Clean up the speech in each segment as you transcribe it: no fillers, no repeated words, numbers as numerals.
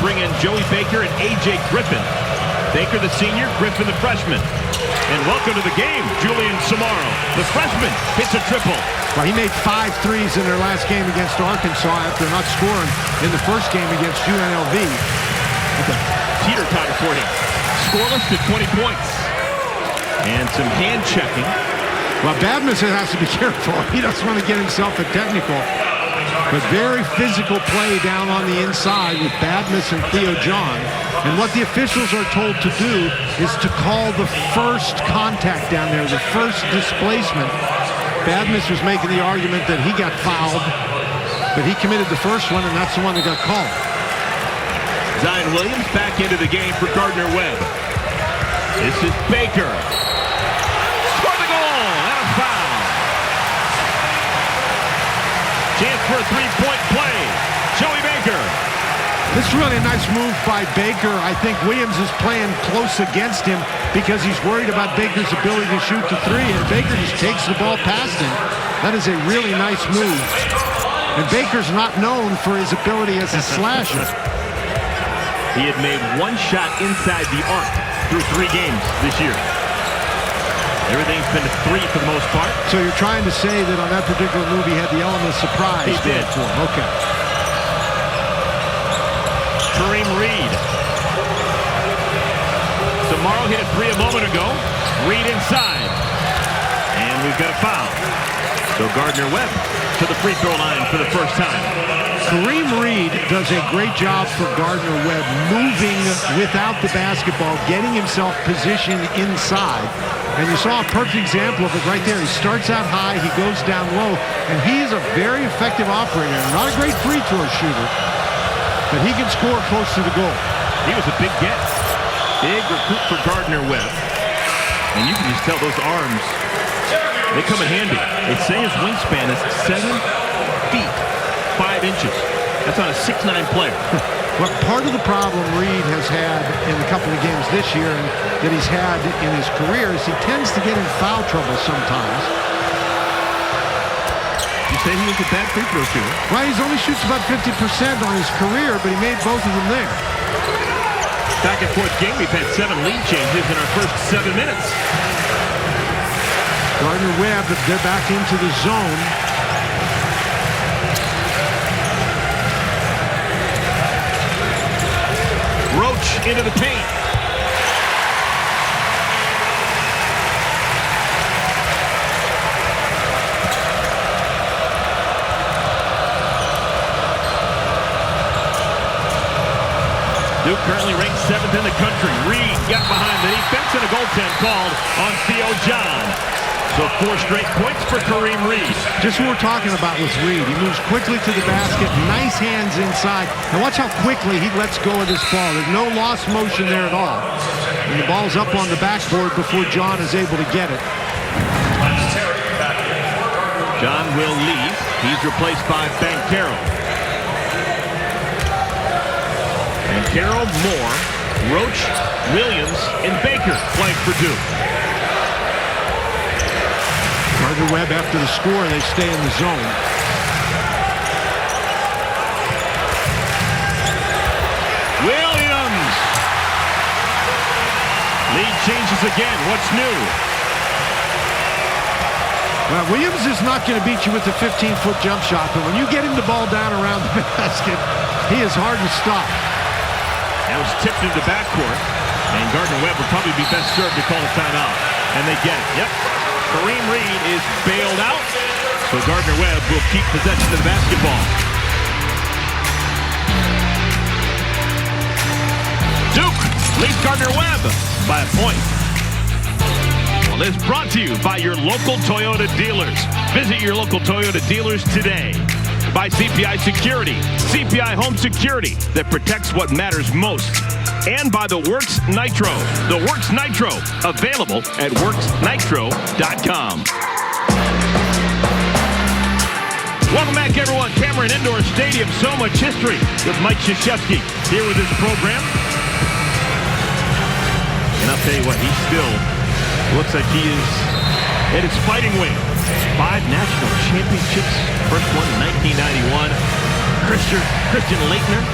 bring in Joey Baker and A.J. Griffin. Baker, the senior, Griffin, the freshman. And welcome to the game, Julian Samaro. The freshman hits a triple. Well, he made 5 threes in their last game against Arkansas after not scoring in the first game against UNLV. That's a teeter-totter for him. Scoreless to 20 points. And some hand checking. Well, Badmus has to be careful. He doesn't want to get himself a technical. But very physical play down on the inside with Badmus and Theo John. And what the officials are told to do is to call the first contact down there, the first displacement. Badmus was making the argument that he got fouled, but he committed the first one, and that's the one that got called. Zion Williams back into the game for Gardner Webb. This is Baker. Score the goal and a foul. Chance for a three-point play. Joey Baker. This is really a nice move by Baker. I think Williams is playing close against him because he's worried about Baker's ability to shoot the three, and Baker just takes the ball past him. That is a really nice move. And Baker's not known for his ability as a slasher. He had made one shot inside the arc through 3 games this year. Everything's been a 3 for the most part. So you're trying to say that on that particular move he had the element of surprise. He did. For him. Okay. Kareem Reed. Samaro hit a 3 a moment ago. Reed inside. And we've got a foul. So Gardner Webb to the free throw line for the first time. Kareem Reed does a great job for Gardner Webb, moving without the basketball, getting himself positioned inside. And you saw a perfect example of it right there. He starts out high, he goes down low, and he's a very effective operator. Not a great free throw shooter, but he can score close to the goal. He was a big get. Big recruit for Gardner Webb. And you can just tell those arms, they come in handy. They say his wingspan is 7 feet, 5 inches. That's on a 6'9" player. Well, part of the problem Reed has had in a couple of games this year and that he's had in his career is he tends to get in foul trouble sometimes. You say he was a bad free throw shooter. Well, he only shoots about 50% on his career, but he made both of them there. Back and forth game, we've had 7 lead changes in our first 7 minutes. Gardner Webb, they're back into the zone. Roach into the paint. Duke currently ranked 7th in the country. Reed got behind the defense and a goaltend called on Theo John. So 4 straight points for Kareem Reed. Just what we're talking about with Reed. He moves quickly to the basket, nice hands inside. And watch how quickly he lets go of this ball. There's no lost motion there at all. And the ball's up on the backboard before John is able to get it. John will leave. He's replaced by Banchero. And Carroll, Moore, Roach, Williams, and Baker playing for Duke. Gardner Webb, after the score, they stay in the zone. Williams! Lead changes again. What's new? Well, Williams is not going to beat you with the 15-foot jump shot, but when you get him the ball down around the basket, he is hard to stop. That was tipped into backcourt, and Gardner Webb would probably be best served to call a timeout. And they get it. Yep. Kareem Reed is bailed out, so Gardner Webb will keep possession of the basketball. Duke leads Gardner Webb by a point. Well, it's brought to you by your local Toyota dealers. Visit your local Toyota dealers today. By CPI Security, CPI Home Security that protects what matters most. And by the Works Nitro. The Works Nitro, available at WorksNitro.com. Welcome back, everyone. Cameron Indoor Stadium, so much history with Mike Krzyzewski here with his program. And I'll tell you what, he still looks like he is at his fighting weight. 5 national championships. First one in 1991. Christian Laettner.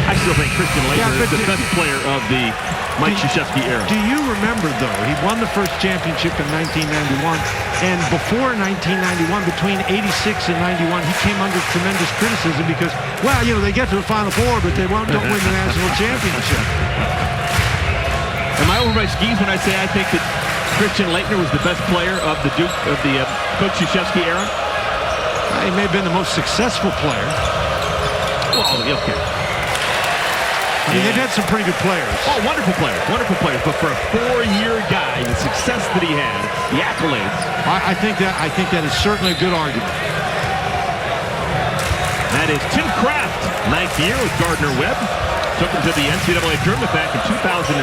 I still think Christian Laettner is the best player of the Mike Krzyzewski era. Do you remember, though, he won the first championship in 1991, and before 1991, between 86 and 91, he came under tremendous criticism because, well, you know, they get to the Final Four, but they don't win the national championship. Am I over my skis when I say I think that Christian Laettner was the best player of the Coach Krzyzewski era? He may have been the most successful player. Well, okay. I mean, they've had some pretty good players. Oh, wonderful players. But for a 4-year guy, the success that he had, the accolades. I think that is certainly a good argument. That is Tim Kraft, 9th year with Gardner Webb. Took him to the NCAA tournament back in 2019.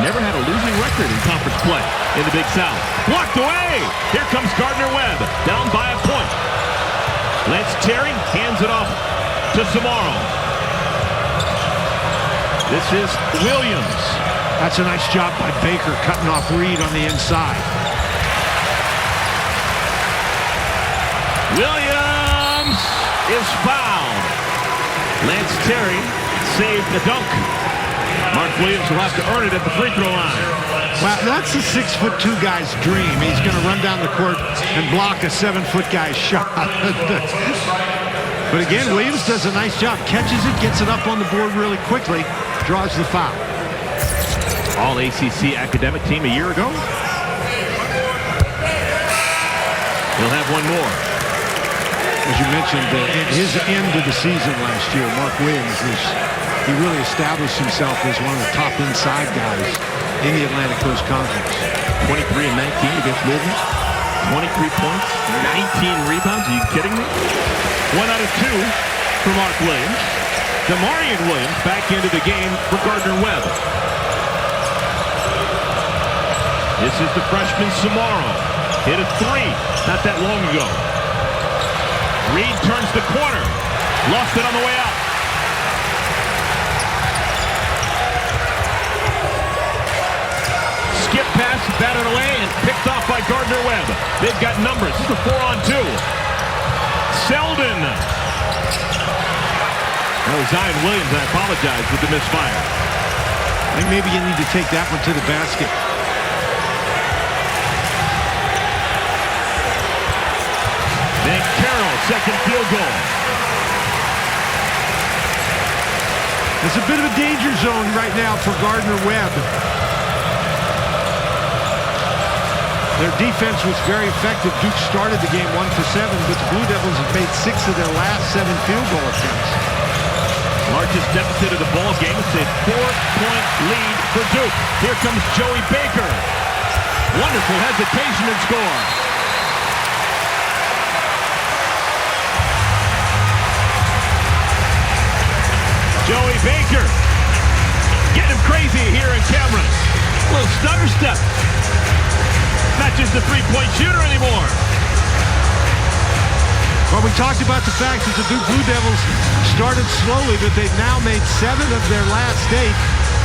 Never had a losing record in conference play in the Big South. Blocked away! Here comes Gardner Webb, down by a point. Lance Terry hands it off to Samaro. This is Williams. That's a nice job by Baker, cutting off Reed on the inside. Williams is fouled. Lance Terry saved the dunk. Mark Williams will have to earn it at the free throw line. Well, that's a 6'2" guy's dream. He's going to run down the court and block a 7-foot guy's shot. But again, Williams does a nice job. Catches it, gets it up on the board really quickly, draws the foul. All ACC academic team a year ago. He'll have one more. As you mentioned, his end of the season last year, Mark Williams, he really established himself as one of the top inside guys in the Atlantic Coast Conference. 23 and 19 against Williams. 23 points, 19 rebounds. Are you kidding me? 1 out of 2 for Mark Williams. Demarion Williams back into the game for Gardner Webb. This is the freshman Samaro. Hit a 3 not that long ago. Reed turns the corner. Lost it on the way out. Skip pass, batted away, and picked off by Gardner Webb. They've got numbers. This is a 4-on-2. Selden. That was Zion Williams. I apologize with the misfire. I think maybe you need to take that one to the basket. Then Carroll, second field goal. It's a bit of a danger zone right now for Gardner Webb. Their defense was very effective. Duke started the game 1 for 7, but the Blue Devils have made 6 of their last 7 field goal attempts. Largest deficit of the ball game. It's a 4-point lead for Duke. Here comes Joey Baker. Wonderful hesitation and score. Joey Baker. Getting him crazy here in Cameron. A little stutter step. Not just a three-point shooter anymore. Well, we talked about the fact that the Duke Blue Devils started slowly, but they've now made 7 of their last 8.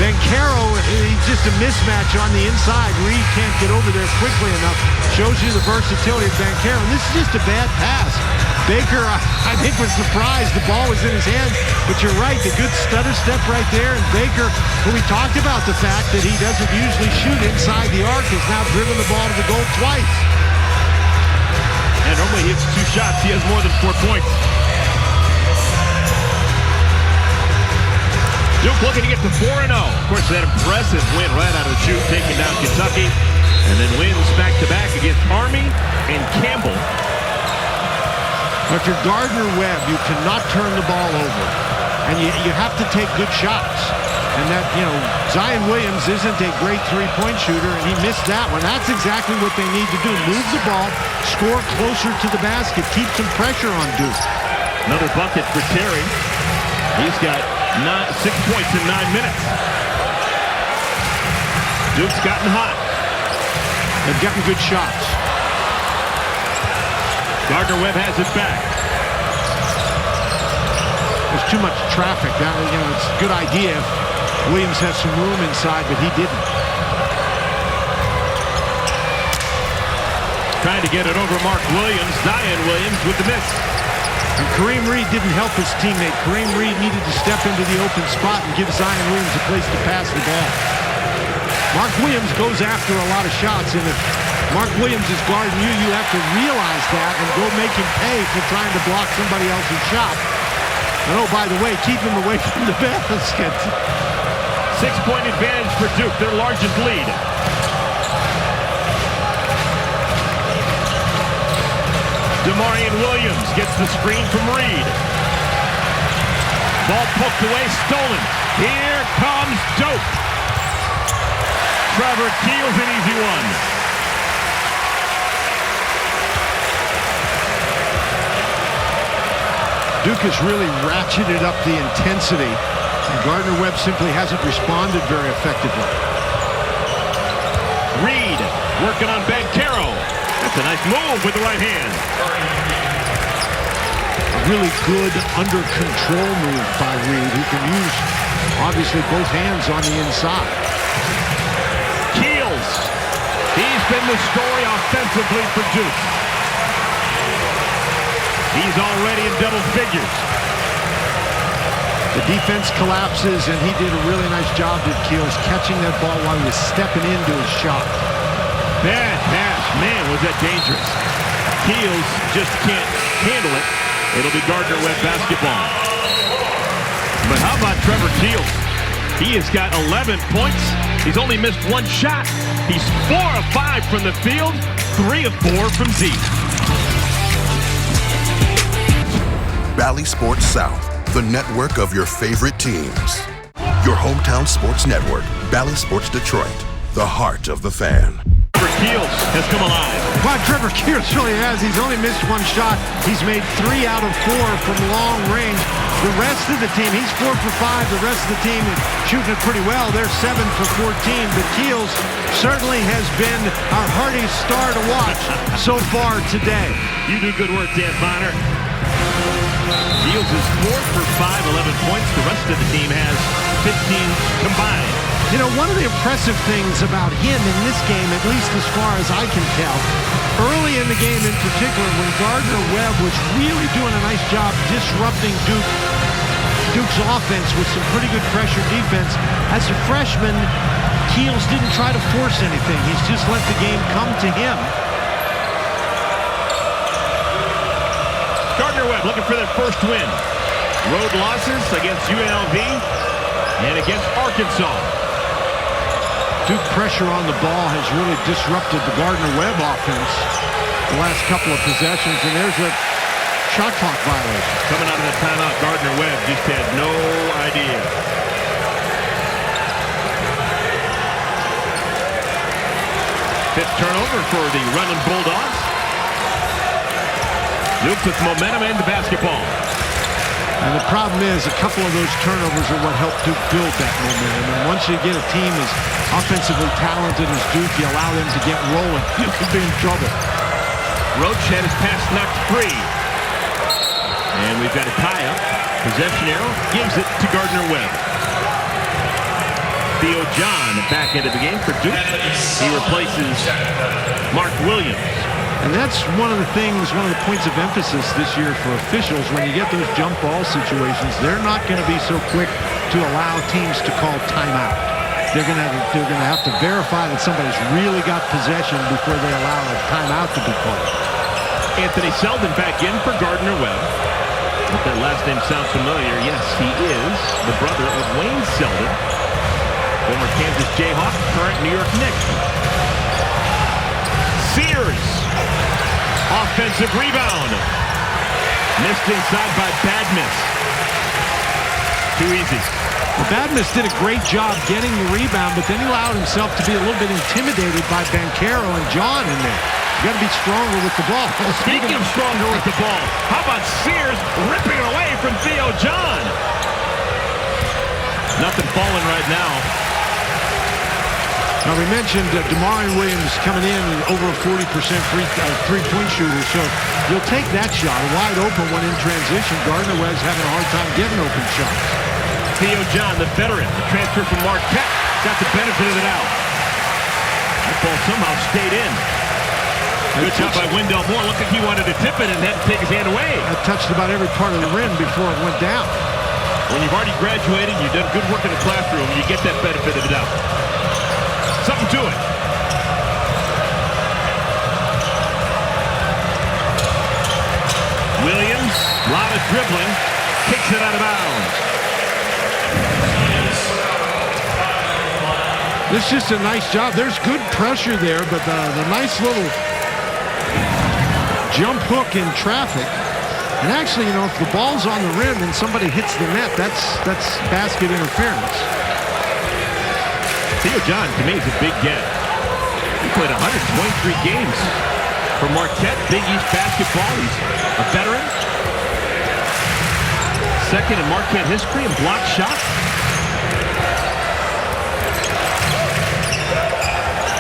Bankero, he's just a mismatch on the inside. Reed can't get over there quickly enough. Shows you the versatility of Bankero. And this is just a bad pass. Baker, I think, was surprised the ball was in his hands. But you're right, the good stutter step right there. And Baker, who we talked about the fact that he doesn't usually shoot inside the arc, has now driven the ball to the goal twice. And normally he hits 2 shots. He has more than 4 points. Duke looking to get to 4-0. Of course, that impressive win right out of the chute, taking down Kentucky. And then wins back-to-back against Army and Campbell. If you're Gardner Webb, you cannot turn the ball over. And you have to take good shots. And that, you know, Zion Williams isn't a great three-point shooter, and he missed that one. That's exactly what they need to do. Move the ball, score closer to the basket, keep some pressure on Duke. Another bucket for Terry. He's got 6 points in 9 minutes. Duke's gotten hot. They've gotten good shots. Gardner Webb has it back. There's too much traffic. That, you know, it's a good idea if Williams has some room inside, but he didn't. Trying to get it over Mark Williams. Zion Williams with the miss. And Kareem Reed didn't help his teammate. Kareem Reed needed to step into the open spot and give Zion Williams a place to pass the ball. Mark Williams goes after a lot of shots, and if Mark Williams is guarding you, you have to realize that and go make him pay for trying to block somebody else's shot. And oh, by the way, keep him away from the basket. 6-point advantage for Duke, their largest lead. Demarion Williams gets the screen from Reed. Ball poked away, stolen. Here comes Duke. Trevor Keels, an easy one. Duke has really ratcheted up the intensity, and Gardner Webb simply hasn't responded very effectively. Reed working on Bancaro. That's a nice move with the right hand. A really good under control move by Reed, who can use obviously both hands on the inside. Keels. He's been the story offensively for Duke. He's already in double figures. The defense collapses, and he did a really nice job with Keels catching that ball while he was stepping into his shot. Bad pass. Man, was that dangerous. Keels just can't handle it. It'll be Gardner Webb basketball. But how about Trevor Keels? He has got 11 points. He's only missed one shot. He's 4 of 5 from the field, 3 of 4 from deep. Bally Sports South, the network of your favorite teams. Your hometown sports network, Bally Sports Detroit, the heart of the fan. Trevor Keels has come alive. Well, Trevor Keels really has. He's only missed one shot. He's made 3 out of 4 from long range. The rest of the team, he's 4 for 5. The rest of the team is shooting it pretty well. They're 7 for 14. But Keels certainly has been our heartiest star to watch so far today. You do good work, Dan Bonner. Keels is 4 for 5, 11 points. The rest of the team has 15 combined. You know, one of the impressive things about him in this game, at least as far as I can tell, early in the game in particular, when Gardner Webb was really doing a nice job disrupting Duke's offense with some pretty good pressure defense, as a freshman, Keels didn't try to force anything. He's just let the game come to him. Gardner Webb looking for their first win. Road losses against UNLV and against Arkansas. Duke pressure on the ball has really disrupted the Gardner Webb offense the last couple of possessions, and there's a shot clock violation. Coming out of the timeout, Gardner Webb just had no idea. Fifth turnover for the running Bulldogs. Duke with momentum into basketball. And the problem is a couple of those turnovers are what helped Duke build that momentum. And once you get a team as offensively talented as Duke, you allow them to get rolling, you could be in trouble. Roach had his pass knocked free. And we've got a tie-up. Possession arrow gives it to Gardner Webb. Theo John back into the game for Duke. He replaces Mark Williams. And that's one of the things, one of the points of emphasis this year for officials. When you get those jump ball situations, they're not going to be so quick to allow teams to call timeout. They're going to have to verify that somebody's really got possession before they allow a timeout to be called. Anthony Selden back in for Gardner Webb. If that last name sounds familiar, yes, he is the brother of Wayne Selden, former Kansas Jayhawk, current New York Knick. Sears, offensive rebound. Missed inside by Badmiss. Too easy. Well, Badmiss did a great job getting the rebound, but then he allowed himself to be a little bit intimidated by Bancaro and John in there. You got to be stronger with the ball. Speaking of stronger with the ball, how about Sears ripping it away from Theo John? Nothing falling right now. Now, we mentioned Demarion Williams coming in over a 40% three-point shooter, so you'll take that shot wide open when in transition. Gardner Webb's having a hard time getting open shots. Theo John, the veteran, the transfer from Marquette, got the benefit of the doubt. That ball somehow stayed in. Good job by Wendell Moore. Looked like he wanted to tip it and had to take his hand away. That touched about every part of the rim before it went down. When you've already graduated, you've done good work in the classroom, you get that benefit of the doubt. Something to it. Williams, a lot of dribbling, kicks it out of bounds. This is just a nice job. There's good pressure there, but the nice little jump hook in traffic. And actually, you know, if the ball's on the rim and somebody hits the net, that's basket interference. Theo John, to me, is a big get. He played 123 games for Marquette, Big East basketball. He's a veteran. Second in Marquette history in block shot.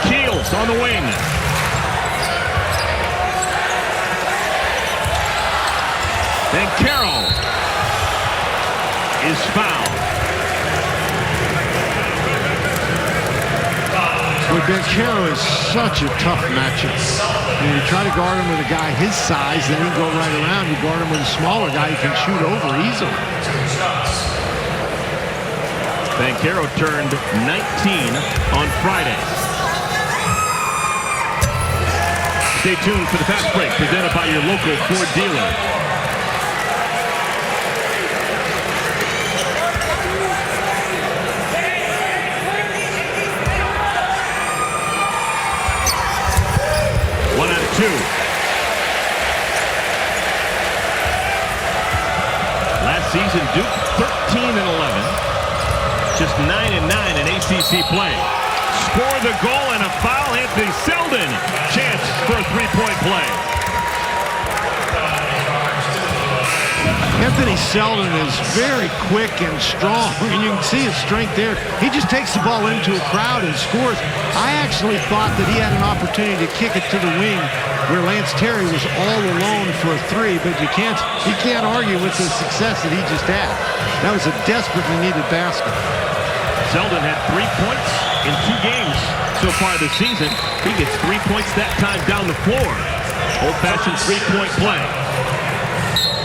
Keels on the wing. And Carroll is fouled. Well, Carroll is such a tough matchup. You try to guard him with a guy his size, then he can go right around. You guard him with a smaller guy, he can shoot over easily. Banchero turned 19 on Friday. Stay tuned for the fast break presented by your local Ford dealer. Last season, Duke 13-11, just 9-9 in ACC play. Score the goal and a foul. Anthony Selden, chance for a three-point play. Anthony Selden is very quick and strong, and you can see his strength there. He just takes the ball into a crowd and scores. I actually thought that he had an opportunity to kick it to the wing where Lance Terry was all alone for a three, but you can't argue with the success that he just had. That was a desperately needed basket. Selden had 3 points in 2 games so far this season. He gets 3 points that time down the floor. Old-fashioned three-point play.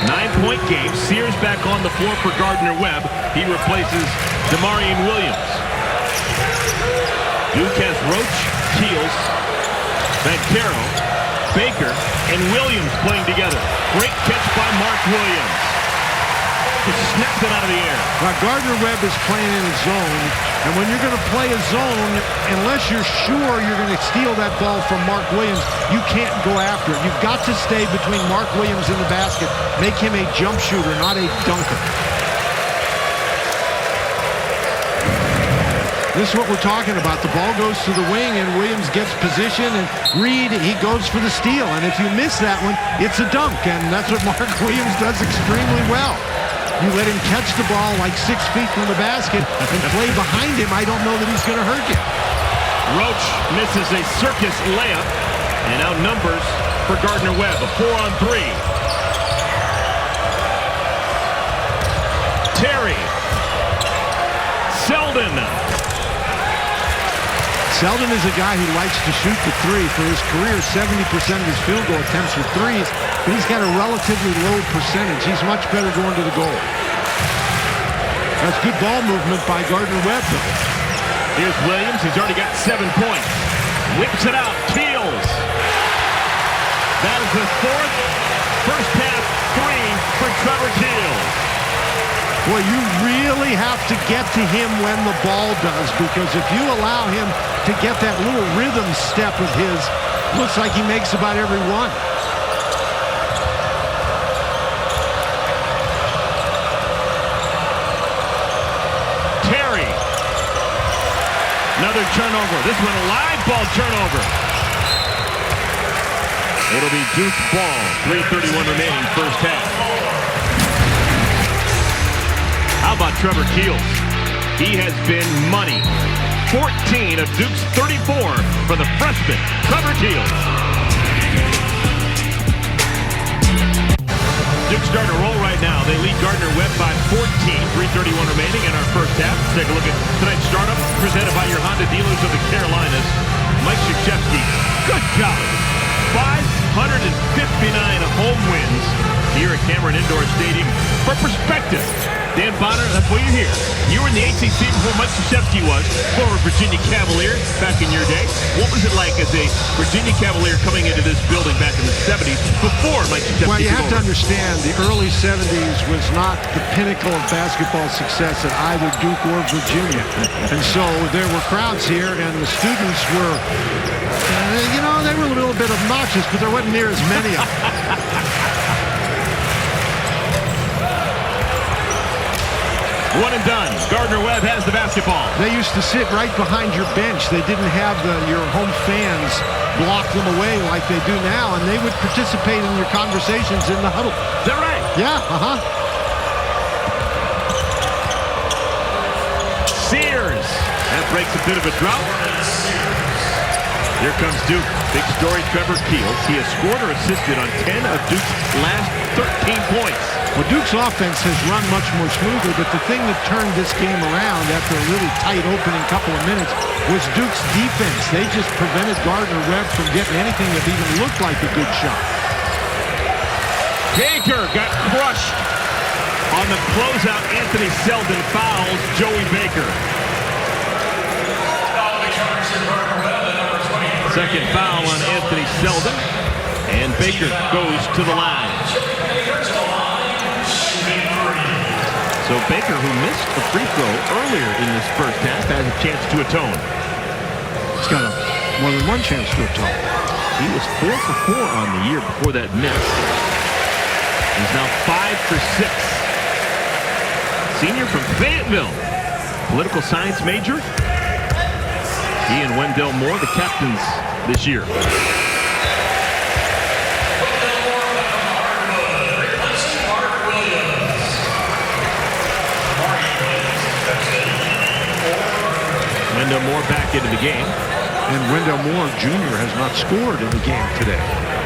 9-point game. Sears back on the floor for Gardner Webb. He replaces Demarion Williams. Duke has Roach, Keels, Banchero, Baker, and Williams playing together. Great catch by Mark Williams. Just snapped it out of the air. Now, Gardner Webb is playing in a zone, and when you're going to play a zone, unless you're sure you're going to steal that ball from Mark Williams, you can't go after it. You've got to stay between Mark Williams and the basket. Make him a jump shooter, not a dunker. This is what we're talking about. The ball goes to the wing, and Williams gets position, and Reed, he goes for the steal. And if you miss that one, it's a dunk, and that's what Mark Williams does extremely well. You let him catch the ball like 6 feet from the basket and play behind him, I don't know that he's going to hurt you. Roach misses a circus layup, and out numbers for Gardner Webb, a 4-on-3. Terry. Selden. Selden is a guy who likes to shoot the three. For his career, 70% of his field goal attempts are threes, but he's got a relatively low percentage. He's much better going to the goal. That's good ball movement by Gardner Webb. Here's Williams. He's already got 7 points. Whips it out. Keels. That is the 4th first half three for Trevor Keels. Well, you really have to get to him when the ball does, because if you allow him to get that little rhythm step of his, looks like he makes about every one. Terry. Another turnover. This one a live ball turnover. It'll be Duke ball. 3:31 remaining first half. How about Trevor Keels? He has been money. 14 of Duke's 34 for the freshman, Trevor Keels. Duke's starting to roll right now. They lead Gardner Webb by 14. 3:31 remaining in our first half. Let's take a look at tonight's startup presented by your Honda dealers of the Carolinas. Mike Krzyzewski, good job. 559 home wins here at Cameron Indoor Stadium. For perspective, Dan Bonner, that's what you hear. You were in the ACC before Mike Krzyzewski was, former Virginia Cavalier back in your day. What was it like as a Virginia Cavalier coming into this building back in the 70s before Mike Krzyzewski? Well, you have to understand, the early 70s was not the pinnacle of basketball success at either Duke or Virginia. And so there were crowds here, and the students were, you know, they were a little bit obnoxious, but there wasn't near as many of them. One and done. Gardner Webb has the basketball. They used to sit right behind your bench. They didn't have your home fans block them away like they do now, and they would participate in your conversations in the huddle. Is that right? Yeah, Sears. That breaks a bit of a drought. Here comes Duke. Big story, Trevor Keels. He has scored or assisted on 10 of Duke's last 13 points. Well, Duke's offense has run much more smoothly, but the thing that turned this game around after a really tight opening couple of minutes was Duke's defense. They just prevented Gardner Webb from getting anything that even looked like a good shot. Baker got crushed on the closeout. Anthony Selden fouls Joey Baker. Second foul on Anthony Selden, and Baker goes to the line. So Baker, who missed a free throw earlier in this first half, has a chance to atone. He's got more than one chance to atone. He was 4 for 4 on the year before that miss. He's now 5 for 6. Senior from Fayetteville, political science major. He and Wendell Moore, the captains this year. Wendell Moore back into the game. And Wendell Moore Jr. has not scored in the game today.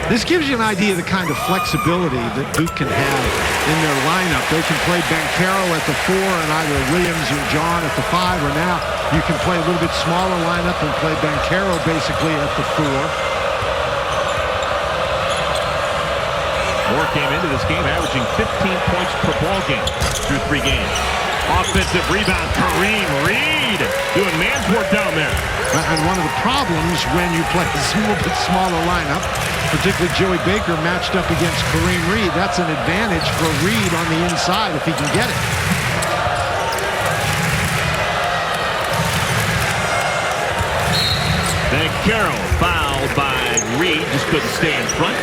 This gives you an idea of the kind of flexibility that Duke can have in their lineup. They can play Bancaro at the 4 and either Williams or John at the 5, or now you can play a little bit smaller lineup and play Bancaro basically at the 4. Moore came into this game averaging 15 points per ball game through 3 games. Offensive rebound, Kareem Reed doing man's work down there. And one of the problems when you play a little bit smaller lineup, particularly Joey Baker matched up against Kareem Reed, that's an advantage for Reed on the inside if he can get it. Bancaro fouled by Reed, just couldn't stay in front.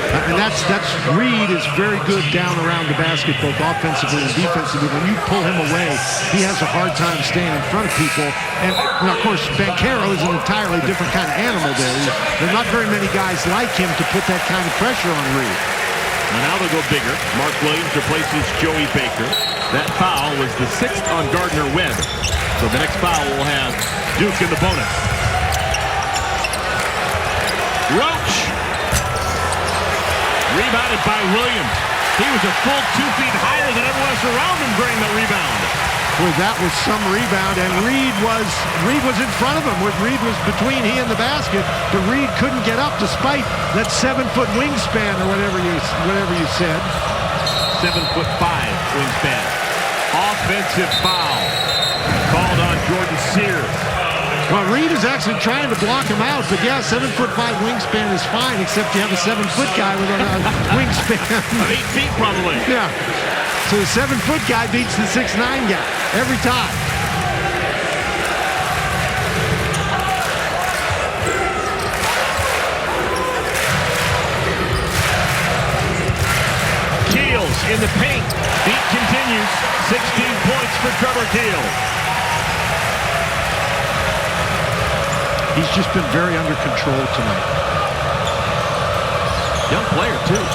And that's Reed is very good down around the basket, both offensively and defensively. When you pull him away, he has a hard time staying in front of people. And of course, Bancaro is an entirely different kind of animal there. There are not very many guys like him to put that kind of pressure on Reed. And now they'll go bigger. Mark Williams replaces Joey Baker. That foul was the 6th on Gardner Webb. So the next foul will have Duke in the bonus. Roach. Rebounded by Williams. He was a full 2 feet higher than everyone else around him during the rebound. Well, that was some rebound, and Reed was in front of him. Reed was between he and the basket, but Reed couldn't get up despite that 7-foot wingspan or whatever you said. 7'5" wingspan. Offensive foul called on Jordan Sears. Well, Reed is actually trying to block him out, but yeah, 7'5" wingspan is fine, except you have a 7-foot guy with a wingspan of 8 feet, probably. Yeah. So the 7-foot guy beats the 6'9" guy every time. Keels in the paint. Beat continues. 16 points for Trevor Keels. He's just been very under control tonight. Young player, too.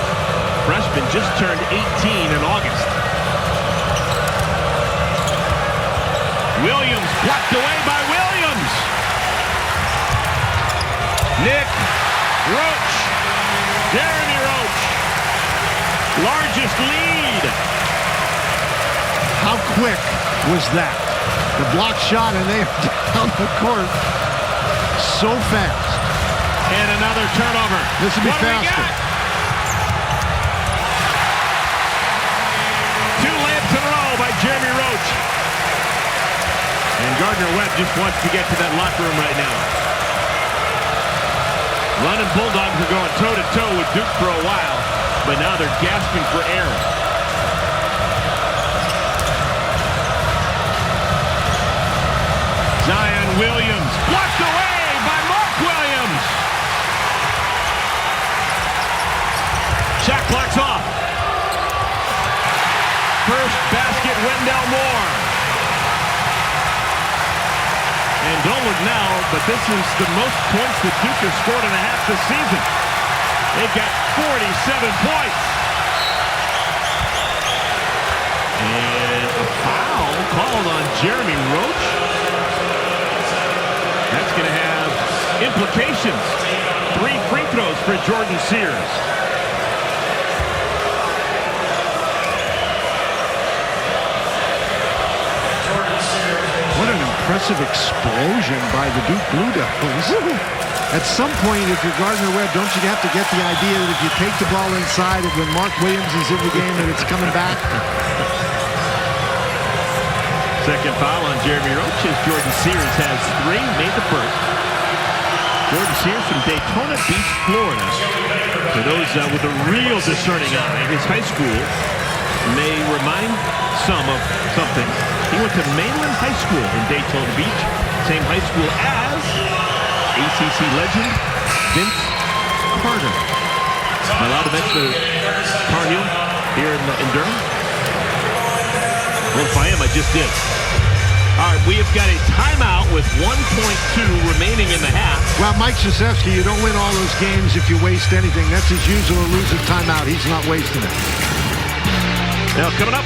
Freshman just turned 18 in August. Williams blocked away by Williams. Nick Roach. Jeremy Roach. Largest lead. How quick was that? The block shot, and they are down the court so fast. And another turnover. This will be What do we faster. got? 2 layups in a row by Jeremy Roach. And Gardner Webb just wants to get to that locker room right now. London Bulldogs are going toe-to-toe with Duke for a while, but now they're gasping for air. Zion Williams blocked away by Mark Williams. Shot clock's off. First basket, Wendell Moore. And don't look now, but this is the most points that Duke has scored in a half this season. They've got 47 points. And a foul called on Jeremy Roach. That's going to have implications. 3 free throws for Jordan Sears. What an impressive explosion by the Duke Blue Devils. At some point, if you're Gardner Webb, don't you have to get the idea that if you take the ball inside and when Mark Williams is in the game that it's coming back? Second foul on Jeremy Roach as Jordan Sears has 3, made the first. Jordan Sears from Daytona Beach, Florida. For those with a real discerning eye, his high school may remind some of something. He went to Mainland High School in Daytona Beach, same high school as ACC legend Vince Carter. Am I allowed to mention the Tar Heel here in Durham? Well, if I am, I just did. All right, we have got a timeout with 1.2 remaining in the half. Well, Mike Krzyzewski, you don't win all those games if you waste anything. That's his usual losing timeout. He's not wasting it. Now, coming up,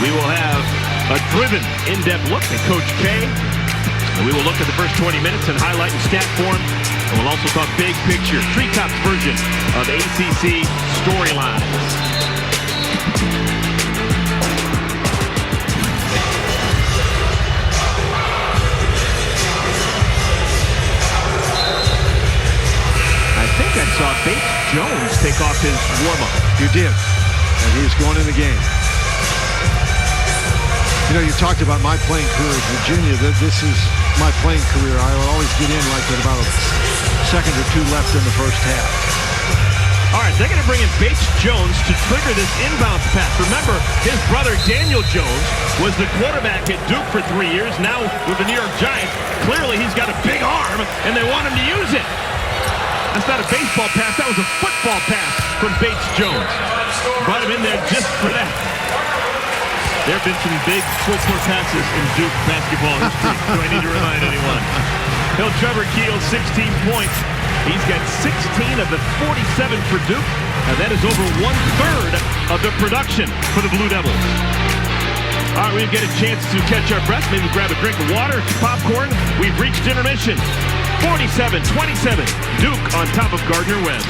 we will have a driven, in-depth look at Coach K. And we will look at the first 20 minutes and highlight in stat form. And we'll also talk big picture, treetops version of ACC storylines. I think I saw Bates Jones take off his warm-up. You did. And he was going in the game. You know, you talked about my playing career at Virginia. This is my playing career. I would always get in like with about a second or 2 left in the first half. All right, they're going to bring in Bates Jones to trigger this inbounds pass. Remember, his brother Daniel Jones was the quarterback at Duke for 3 years. Now with the New York Giants, clearly he's got a big arm, and they want him to use it. That's not a baseball pass. That was a football pass from Bates Jones. Brought him in there just for that. There have been some big full-court passes in Duke basketball history. Do I need to remind anyone? Trevor Keels, 16 points. He's got 16 of the 47 for Duke, and that is over 1/3 of the production for the Blue Devils. All right, we get a chance to catch our breath, maybe grab a drink of water, popcorn. We've reached intermission. 47-27, Duke on top of Gardner Webb.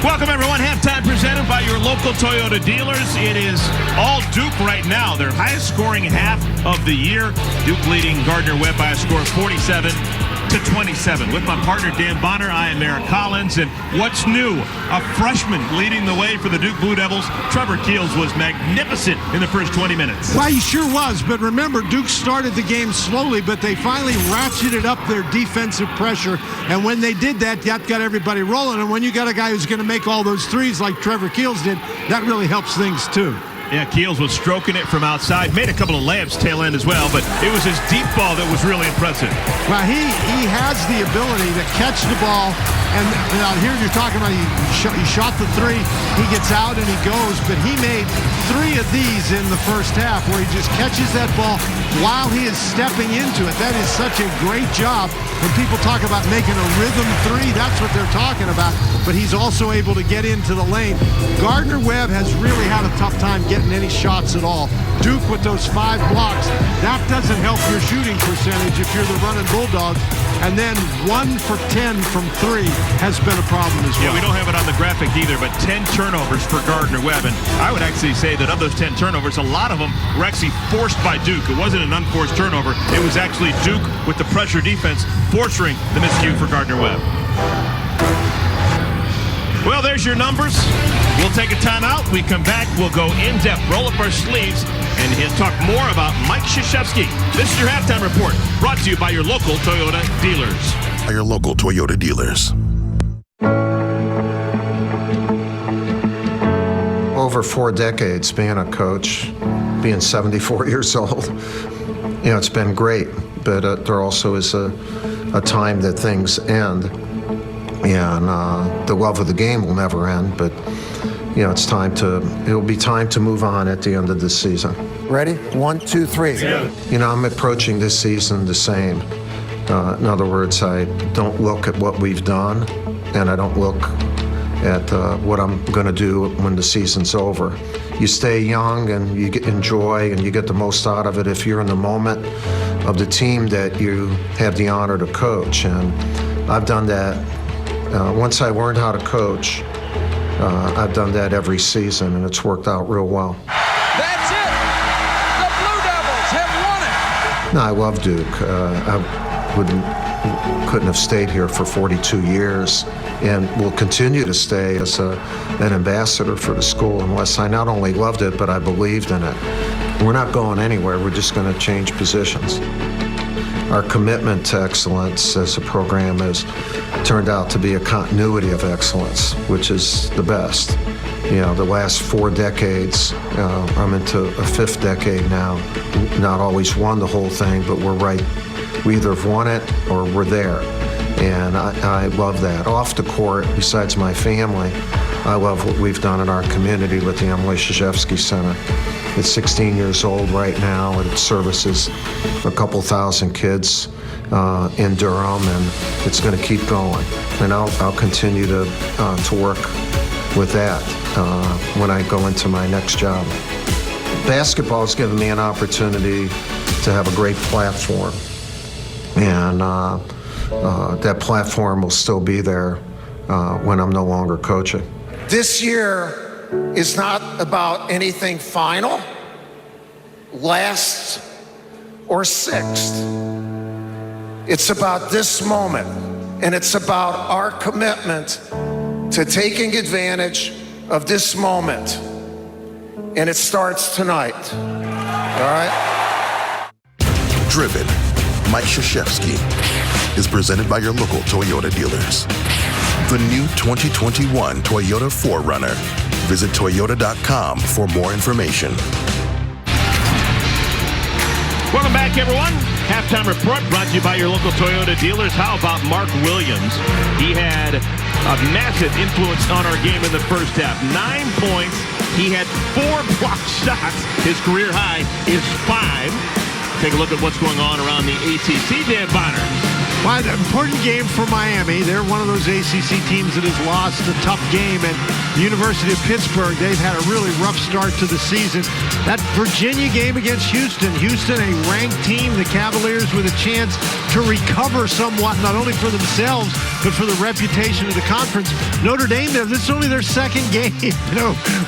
Welcome, everyone. Halftime presented by your local Toyota dealers. It is all Duke right now. Their highest scoring half of the year. Duke leading Gardner Webb by a score of 47-27. With my partner, Dan Bonner, I am Eric Collins. And what's new? A freshman leading the way for the Duke Blue Devils. Trevor Keels was magnificent in the first 20 minutes. Well, he sure was. But remember, Duke started the game slowly, but they finally ratcheted up their defensive pressure. And when they did that, that got everybody rolling. And when you got a guy who's going to make all those threes like Trevor Keels did, that really helps things too. Yeah, Keels was stroking it from outside. Made a couple of layups tail end as well, but it was his deep ball that was really impressive. Well, he has the ability to catch the ball. And out here you're talking about he shot the 3, he gets out and he goes, but he made 3 of these in the first half where he just catches that ball while he is stepping into it. That is such a great job. When people talk about making a rhythm 3, that's what they're talking about. But he's also able to get into the lane. Gardner Webb has really had a tough time getting any shots at all. Duke with those 5 blocks, that doesn't help your shooting percentage if you're the running Bulldogs. And then 1 for 10 from 3 has been a problem as well. Yeah, we don't have it on the graphic either, but 10 turnovers for Gardner Webb. And I would actually say that of those 10 turnovers, a lot of them were actually forced by Duke. It wasn't an unforced turnover. It was actually Duke with the pressure defense forcing the miscue for Gardner Webb. Well, there's your numbers. We'll take a timeout. We come back. We'll go in-depth, roll up our sleeves, and he'll talk more about Mike Krzyzewski. This is your halftime report, brought to you by your local Toyota dealers. By your local Toyota dealers. Over 4 decades being a coach, being 74 years old, it's been great. But there also is a time that things end. And the love of the game will never end, but it'll be time to move on at the end of this season. Ready? 1, 2, 3. I'm approaching this season the same. In other words, I don't look at what we've done, and I don't look at what I'm going to do when the season's over. You stay young and you enjoy and you get the most out of it if you're in the moment of the team that you have the honor to coach. And I've done that. Once I learned how to coach, I've done that every season, and it's worked out real well. That's it! The Blue Devils have won it! No, I love Duke. I couldn't have stayed here for 42 years and will continue to stay as an ambassador for the school unless I not only loved it, but I believed in it. We're not going anywhere. We're just going to change positions. Our commitment to excellence as a program has turned out to be a continuity of excellence, which is the best. The last 4 decades, I'm into a 5th decade now. Not always won the whole thing, but we're right. We either have won it or we're there. And I love that. Off the court, besides my family, I love what we've done in our community with the Emily Krzyzewski Center. It's 16 years old right now, and it services a couple thousand kids in Durham, and it's going to keep going. And I'll continue to work with that when I go into my next job. Basketball has given me an opportunity to have a great platform, and that platform will still be there when I'm no longer coaching. This year is not about anything final, last, or 6th. It's about this moment, and it's about our commitment to taking advantage of this moment. And it starts tonight. All right? Driven, Mike Krzyzewski is presented by your local Toyota dealers. The new 2021 Toyota 4Runner. Visit Toyota.com for more information. Welcome back, everyone. Halftime report brought to you by your local Toyota dealers. How about Mark Williams? He had a massive influence on our game in the first half. 9 points. He had 4 blocked shots. His career high is 5. Take a look at what's going on around the ACC. Dan Bonner. Well, an important game for Miami. They're one of those ACC teams that has lost a tough game. And the University of Pittsburgh, they've had a really rough start to the season. That Virginia game against Houston, a ranked team, the Cavaliers with a chance to recover somewhat, not only for themselves, but for the reputation of the conference. Notre Dame, this is only their 2nd game.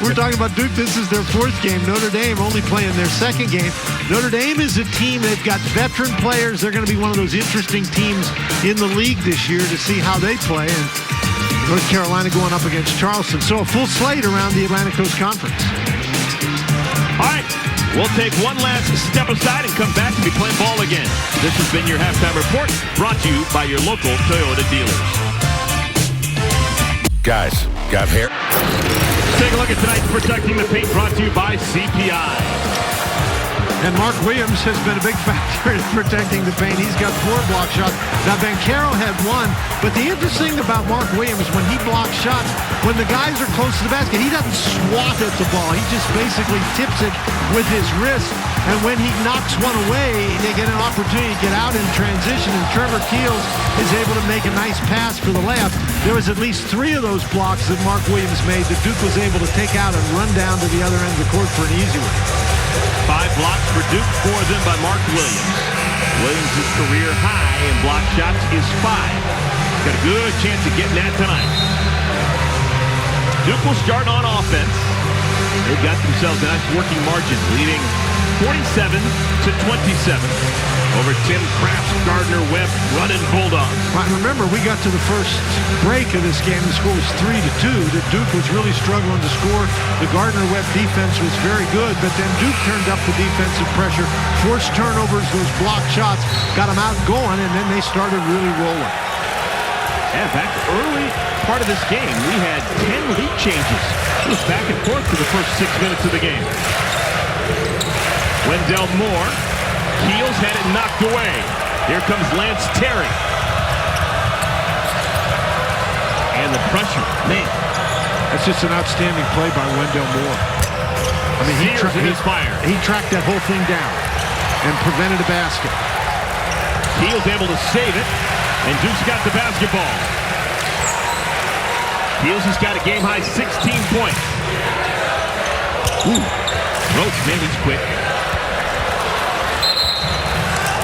We're talking about Duke, this is their 4th game. Notre Dame only playing their 2nd game. Notre Dame is a team, they've got veteran players. They're going to be one of those interesting teams in the league this year to see how they play. And North Carolina going up against Charleston. So a full slate around the Atlantic Coast Conference. All right, we'll take one last step aside and come back and be playing ball again. This has been your halftime report, brought to you by your local Toyota dealers. Guys, got hair? Take a look at tonight's Protecting the Paint, brought to you by CPI. And Mark Williams has been a big factor in protecting the paint. He's got 4 block shots. Now, Banchero had 1. But the interesting about Mark Williams, when he blocks shots, when the guys are close to the basket, he doesn't swat at the ball. He just basically tips it with his wrist. And when he knocks one away, they get an opportunity to get out in transition. And Trevor Keels is able to make a nice pass for the layup. There was at least 3 of those blocks that Mark Williams made that Duke was able to take out and run down to the other end of the court for an easy one. 5 blocks for Duke, 4 of them by Mark Williams. Williams' career high in block shots is 5. Got a good chance of getting that tonight. Duke will start on offense. They've got themselves a nice working margin, leading 47-27 over Tim Kraft's Gardner Webb running Bulldogs. Right, remember, we got to the first break of this game. The score was 3-2. That Duke was really struggling to score. The Gardner Webb defense was very good, but then Duke turned up the defensive pressure, forced turnovers, those blocked shots, got them out going, and then they started really rolling. Yeah, back early part of this game, we had 10 lead changes. It was back and forth for the first 6 minutes of the game. Wendell Moore, Keels had it knocked away. Here comes Lance Terry. And the pressure, man. That's just an outstanding play by Wendell Moore. I mean, he tracked that whole thing down and prevented a basket. Keels able to save it, and Duke's got the basketball. Keels has got a game-high 16 points. Ooh. Roach, man, he's quick.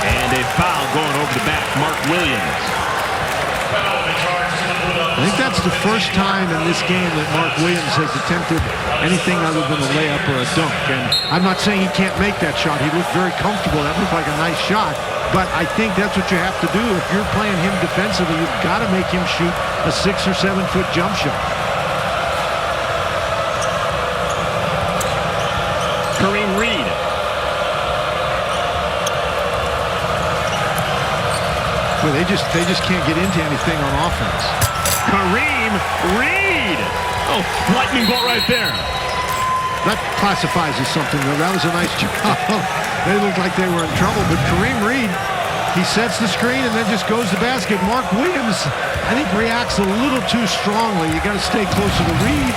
And a foul going over the back, Mark Williams. I think that's the first time in this game that Mark Williams has attempted anything other than a layup or a dunk. And I'm not saying he can't make that shot. He looked very comfortable. That looked like a nice shot. But I think that's what you have to do. If you're playing him defensively, you've got to make him shoot a 6 or 7 foot jump shot. Kareem Reed. Well, they just can't get into anything on offense. Kareem Reed. Oh, lightning bolt right there. That classifies as something, though. That was a nice job. They looked like they were in trouble, but Kareem Reed, he sets the screen and then just goes to basket. Mark Williams, I think, reacts a little too strongly. You got to stay closer to Reed,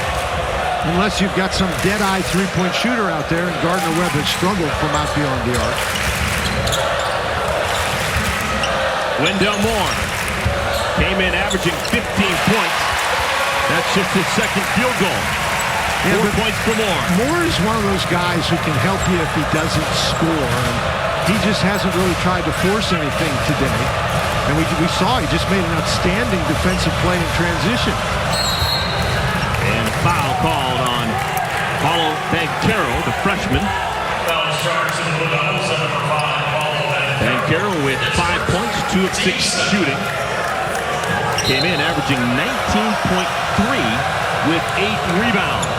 unless you've got some dead-eye three-point shooter out there, and Gardner Webb has struggled from out beyond the arc. Wendell Moore came in averaging 15 points. That's just his second field goal. 4 points for Moore. Moore is one of those guys who can help you if he doesn't score. And he just hasn't really tried to force anything today. And we saw he just made an outstanding defensive play in transition. And foul called on Paulo Banchero, the freshman. Banchero with 5 points, 2 of 6 shooting. Came in averaging 19.3 with 8 rebounds.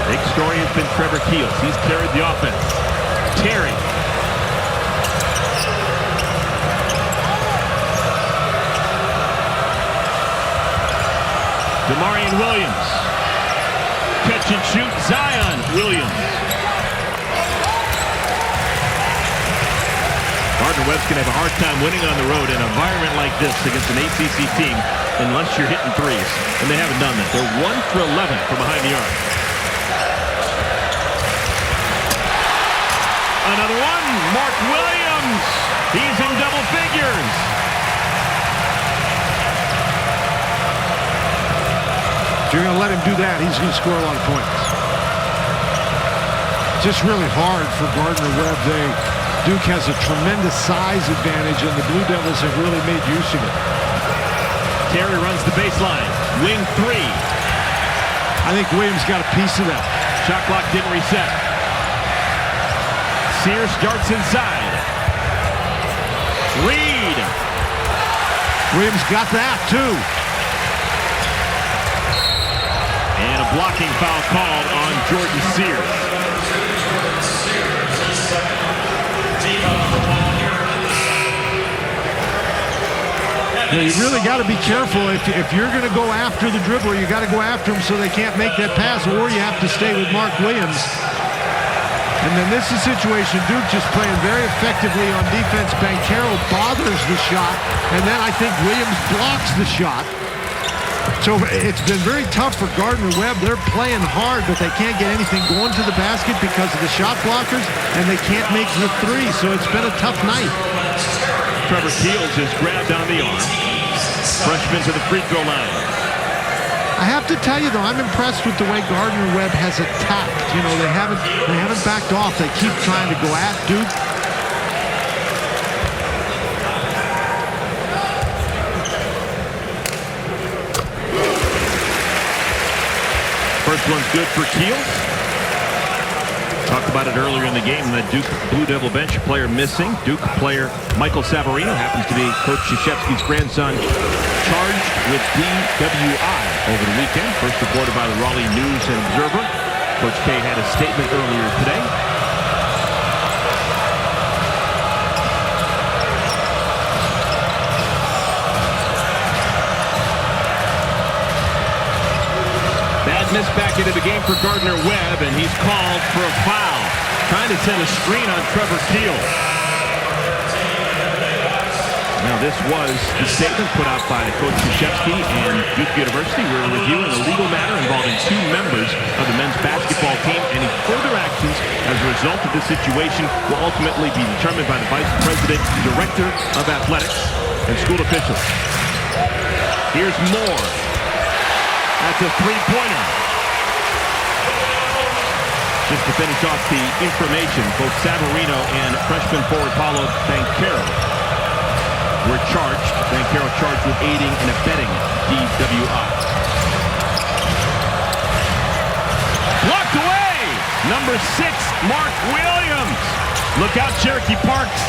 Big story has been Trevor Keels. He's carried the offense. Terry. DeMarion Williams. Catch and shoot, Zion Williams. Gardner Webb's going to have a hard time winning on the road in an environment like this against an ACC team unless you're hitting threes. And they haven't done that. They're 1 for 11 from behind the arc. Another one, Mark Williams. He's in double figures. If you're going to let him do that, he's going to score a lot of points. Just really hard for Gardner Webb. Duke has a tremendous size advantage, and the Blue Devils have really made use of it. Terry runs the baseline. Wing 3. I think Williams got a piece of that. Shot clock didn't reset. Sears starts inside. Reed. Williams got that, too. And a blocking foul called on Jordan Sears. You really got to be careful. If you're going to go after the dribbler, you got to go after him so they can't make that pass, or you have to stay with Mark Williams. And then this is a situation, Duke just playing very effectively on defense. Banchero bothers the shot, and then I think Williams blocks the shot. So it's been very tough for Gardner Webb. They're playing hard, but they can't get anything going to the basket because of the shot blockers, and they can't make the three, so it's been a tough night. Trevor Keels is grabbed on the arm. Freshman to the free throw line. I have to tell you, though, I'm impressed with the way Gardner Webb has attacked. You know, they haven't backed off. They keep trying to go at Duke. This one's good for Keels. Talked about it earlier in the game. The Duke Blue Devil bench player missing. Duke player Michael Savarino happens to be Coach Krzyzewski's grandson, charged with DWI over the weekend. First reported by the Raleigh News and Observer. Coach K had a statement earlier today. Bad miss back into the game for Gardner Webb, and he's called for a foul. Trying to send a screen on Trevor Keels. Now this was the statement put out by Coach Krzyzewski and Duke University. We're reviewing a legal matter involving two members of the men's basketball team. Any further actions as a result of this situation will ultimately be determined by the Vice President, Director of Athletics, and school officials. Here's Moore. That's a three-pointer. Just to finish off the information, both Savarino and freshman forward Paulo Banchero were charged. Banchero charged with aiding and abetting DWI. Blocked away! Number 6, Mark Williams. Look out, Cherokee Parks.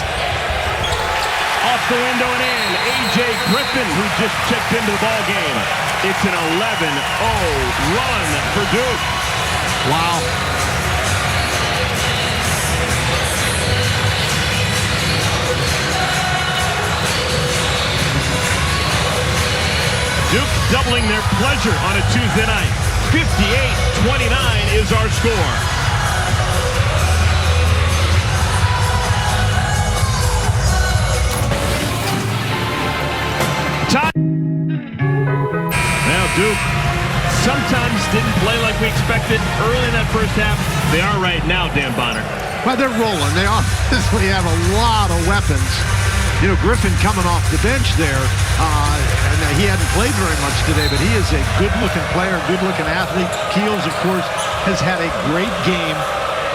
Off the window and in. A.J. Griffin, who just checked into the ball game. It's an 11-0 run for Duke. Wow. Duke doubling their pleasure on a Tuesday night. 58-29 is our score. Now Duke sometimes didn't play like we expected early in that first half. They are right now, Dan Bonner. Well, they're rolling. They obviously have a lot of weapons. You know, Griffin coming off the bench there, and he hadn't played very much today, but he is a good-looking player, good-looking athlete. Keels, of course, has had a great game.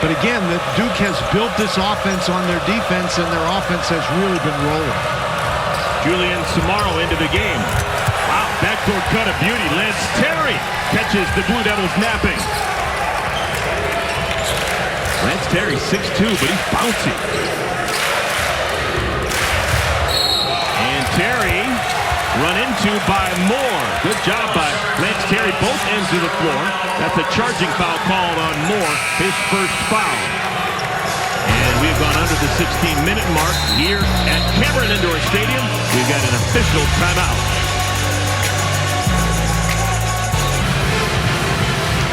But again, the Duke has built this offense on their defense, and their offense has really been rolling. Julian Samaro into the game. Wow, backdoor cut of beauty. Lance Terry catches the Blue Devils napping. Lance Terry 6'2", but he's bouncy. And Terry run into by Moore. Good job by Lance Terry, both ends of the floor. That's a charging foul called on Moore, his first foul. And we've gone under the 16-minute mark here at Cameron Indoor Stadium. We've got an official timeout.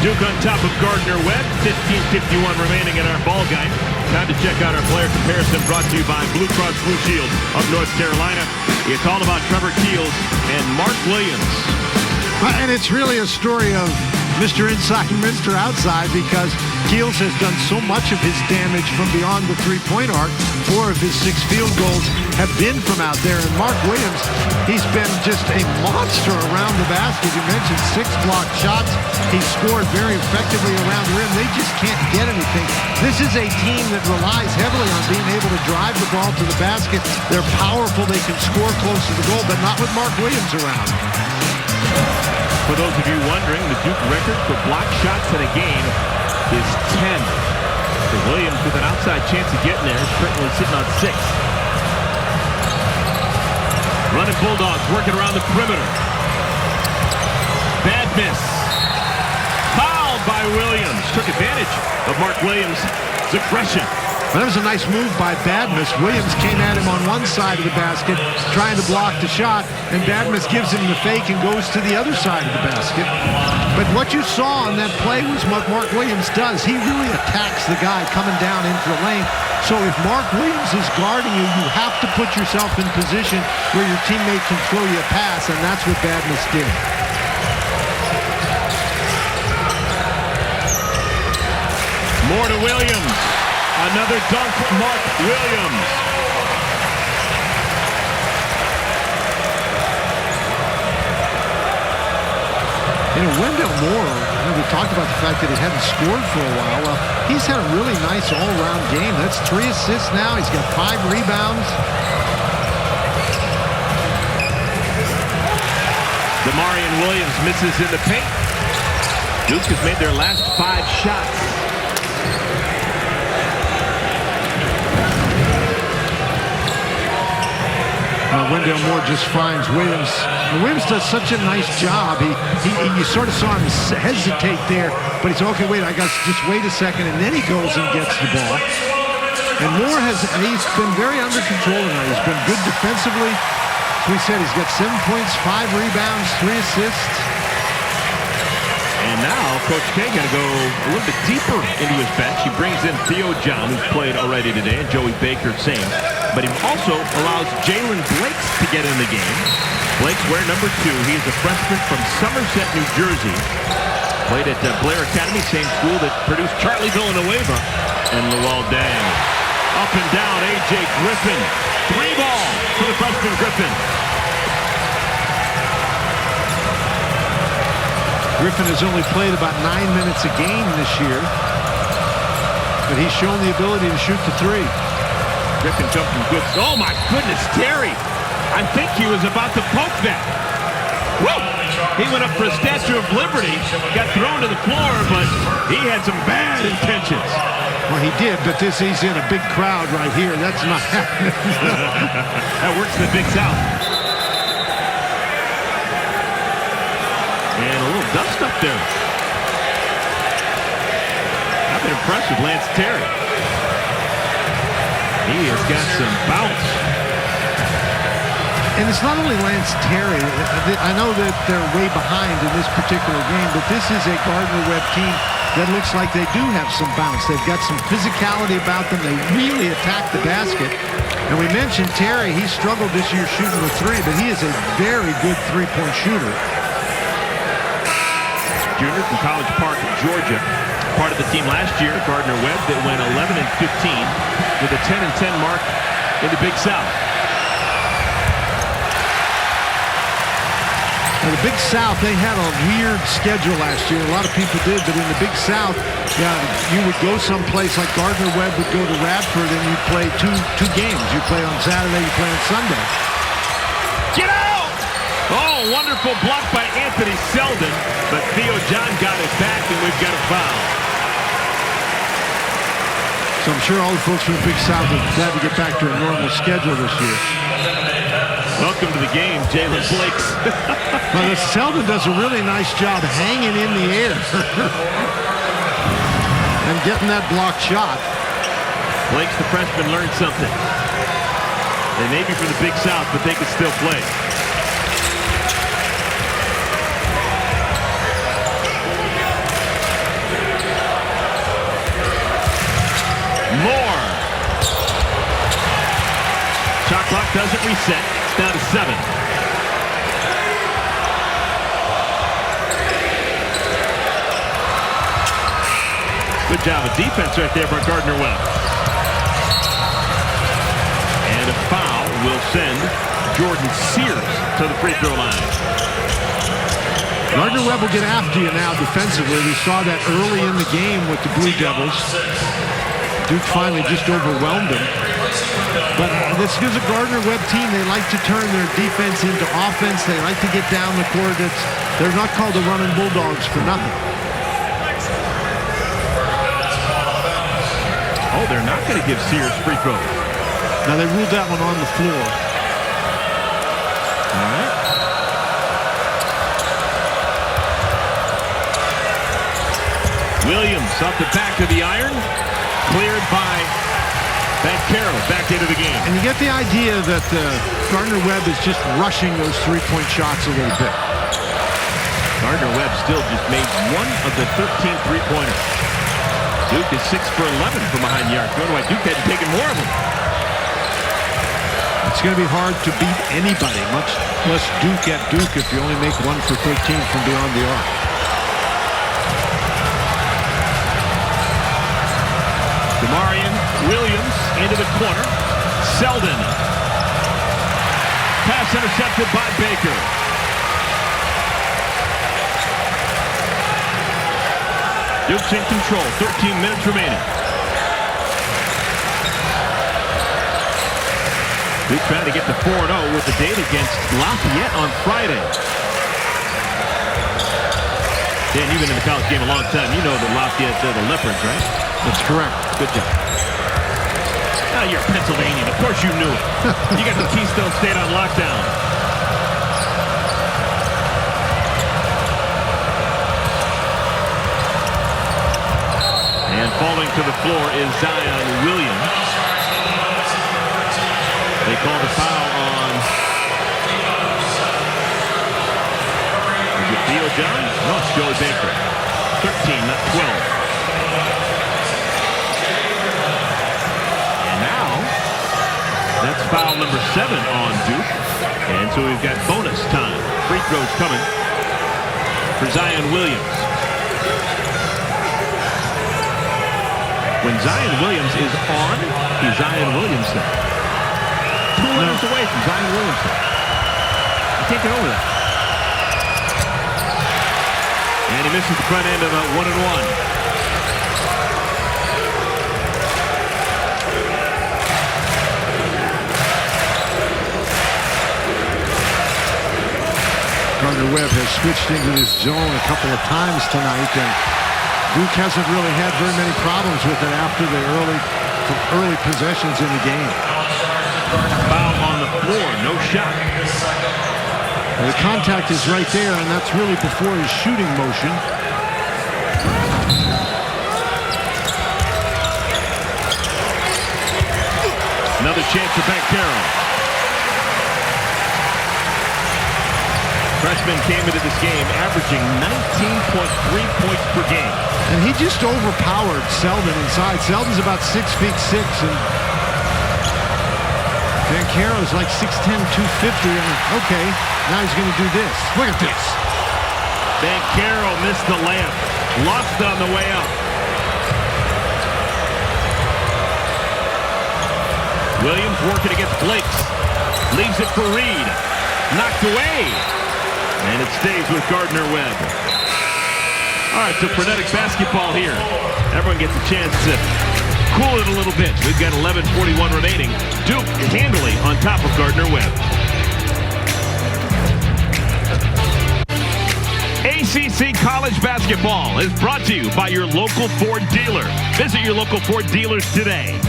Duke on top of Gardner Webb. 15:51 remaining in our ball game. Time to check out our player comparison brought to you by Blue Cross Blue Shield of North Carolina. It's all about Trevor Keels and Mark Williams. And it's really a story of Mr. Inside and Mr. Outside, because Keels has done so much of his damage from beyond the three-point arc. 4 of his 6 field goals have been from out there. And Mark Williams, he's been just a monster around the basket. You mentioned 6 blocked shots. He scored very effectively around the rim. They just can't get anything. This is a team that relies heavily on being able to drive the ball to the basket. They're powerful. They can score close to the goal, but not with Mark Williams around. For those of you wondering, the Duke record for blocked shots in a game is 10. For Williams with an outside chance of getting there, is currently sitting on 6. Running Bulldogs working around the perimeter. Bad miss. Fouled by Williams. Took advantage of Mark Williams' aggression. Well, that was a nice move by Badmus. Williams came at him on one side of the basket, trying to block the shot, and Badmus gives him the fake and goes to the other side of the basket. But what you saw on that play was what Mark Williams does. He really attacks the guy coming down into the lane. So if Mark Williams is guarding you, you have to put yourself in position where your teammate can throw you a pass, and that's what Badmus did. More to Williams. Another dunk, Mark Williams. You know, Wendell Moore, we talked about the fact that he hadn't scored for a while. Well, he's had a really nice all-around game. That's 3 assists now. He's got 5 rebounds. Demarion Williams misses in the paint. Duke has made their last 5 shots. Wendell Moore just finds Williams. And Williams does such a nice job. You sort of saw him hesitate there, but he's okay. Wait, I got to just wait a second, and then he goes and gets the ball. And Moore he's been very under control tonight. He's been good defensively. As we said, he's got 7 points, 5 rebounds, 3 assists. And now Coach K going to go a little bit deeper into his bench. He brings in Theo John, who's played already today, and Joey Baker, same. But he also allows Jalen Blakes to get in the game. Blakes wear number 2. He is a freshman from Somerset, New Jersey. Played at Blair Academy, same school that produced Charlie Villanueva and Luol Deng. Up and down, A.J. Griffin. 3 ball for the freshman Griffin. Griffin has only played about 9 minutes a game this year, but he's shown the ability to shoot the 3. Griffin jumped from good. Oh my goodness, Terry! I think he was about to poke that. Woo! He went up for a Statue of Liberty, got thrown to the floor, but he had some bad intentions. Well, he did, but he's in a big crowd right here. That's not happening. That works in the Big South. And a little dust up there. I've been impressed with Lance Terry. He has got some bounce. And it's not only Lance Terry. I know that they're way behind in this particular game, but this is a Gardner Webb team that looks like they do have some bounce. They've got some physicality about them. They really attack the basket. And we mentioned Terry. He struggled this year shooting the 3, but he is a very good three-point shooter. Junior from College Park, Georgia. Part of the team last year, Gardner Webb, that went 11-15 with a 10-10 mark in the Big South. Now, the Big South, they had a weird schedule last year. A lot of people did, but in the Big South, you would go someplace like Gardner Webb would go to Radford, and you'd play two games. You play on Saturday, you play on Sunday. Get out! Oh, wonderful block by Anthony Selden, but Theo John got it back, and we've got a foul. So I'm sure all the folks from the Big South are glad to get back to a normal schedule this year. Welcome to the game, Jalen Blakes. Well, Selden does a really nice job hanging in the air and getting that blocked shot. Blakes, the freshman, learned something. They may be from the Big South, but they can still play. Moore. Shot clock doesn't reset. It's down to 7. Good job of defense right there by Gardner Webb. And a foul will send Jordan Sears to the free throw line. Gardner Webb will get after you now defensively. We saw that early in the game with the Blue Devils. Duke finally just overwhelmed them. But this is a Gardner Webb team. They like to turn their defense into offense. They like to get down the court. They're not called the running Bulldogs for nothing. Oh, they're not going to give Sears free throw. Now, they ruled that one on the floor. All right. Williams off the back of the iron. Cleared by Bankero. Back into the game. And you get the idea that Gardner Webb is just rushing those three-point shots a little bit. Gardner Webb still just made 1 of the 13 three-pointers. Duke is 6 for 11 from behind the arc. Go to why Duke hadn't taken more of them. It's going to be hard to beat anybody, much less Duke at Duke, if you only make 1 for 13 from beyond the arc. Demarion Williams into the corner. Selden. Pass intercepted by Baker. Duke's in control. 13 minutes remaining. Duke trying to get to 4-0 with the date against Lafayette on Friday. Dan, you've been in the college game a long time. You know the Lafayette, the Leopards, right? That's correct. Good job. Oh, you're Pennsylvanian. Of course you knew it. You got the Keystone State on lockdown. And falling to the floor is Zion Williams. They call the foul on... Is it Theo John? No, it's Joey Baker. 13, not 12. And now, that's foul number 7 on Duke. And so we've got bonus time. Free throws coming for Zion Williams. When Zion Williams is on, he's Zion Williamson. 2 minutes away from Zion Williamson. You can't get over that. And he misses the front end of a 1-and-1. Gardner Webb has switched into this zone a couple of times tonight, and Duke hasn't really had very many problems with it after the early possessions in the game. Foul on the floor, no shot. The contact is right there, and that's really before his shooting motion. Another chance for Bankero. Freshman came into this game averaging 19.3 points per game. And he just overpowered Selden inside. Selden's about 6'6", and Banchero's like 6'10", 250. And okay, now he's going to do this. Look at this. Bankero missed the layup. Lost on the way up. Williams working against Blakes. Leaves it for Reed. Knocked away. And it stays with Gardner Webb. All right, so frenetic basketball here. Everyone gets a chance to cool it a little bit. We've got 11:41 remaining. Duke handily on top of Gardner Webb. ACC College Basketball is brought to you by your local Ford dealer. Visit your local Ford dealers today.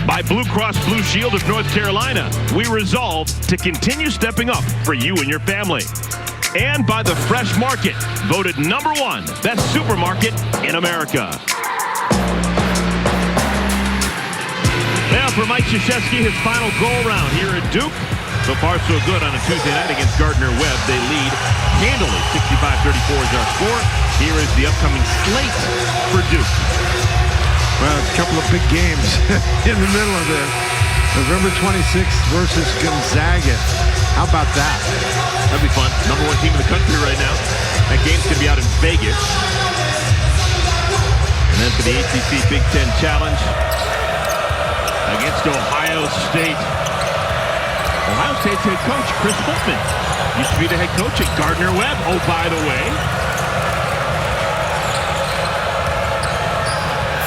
By Blue Cross Blue Shield of North Carolina, we resolve to continue stepping up for you and your family. And by the Fresh Market, voted #1 best supermarket in America. Now for Mike Krzyzewski, his final go-around here at Duke. So far, so good on a Tuesday night against Gardner Webb. They lead handily. 65-34 is our score. Here is the upcoming slate for Duke. Well, it's a couple of big games in the middle of this. November 26th versus Gonzaga. How about that? That'd be fun. #1 team in the country right now. That game's going to be out in Vegas. And then for the ACC Big Ten Challenge against Ohio State. Ohio State's head coach, Chris Holtmann, used to be the head coach at Gardner Webb. Oh, by the way.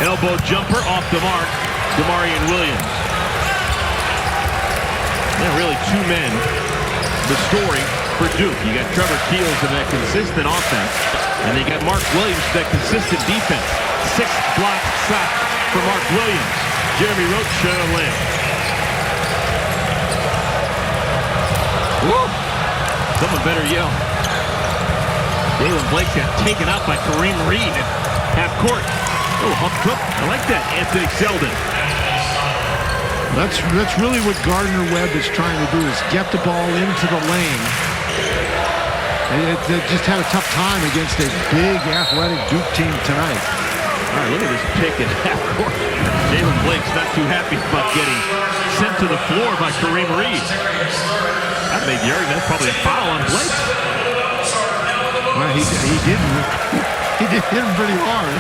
Elbow jumper off the mark. Demarion Williams. Yeah, really 2 men. The story for Duke. You got Trevor Keels in that consistent offense, and they got Mark Williams in that consistent defense. 6th block shot for Mark Williams. Jeremy Roach shot a layup. Woo! Someone better yell. Jalen Blake got taken out by Kareem Reed at half court. Oh, hump hook. I like that, Anthony Selden. That's really what Gardner Webb is trying to do, is get the ball into the lane. And they just had a tough time against a big, athletic Duke team tonight. All right, look at this pick at half court. Jalen Blake's not too happy about getting sent to the floor by Kareem Reed. That made the argument. That's probably a foul on Blake. Well, he didn't. He did hit him pretty hard.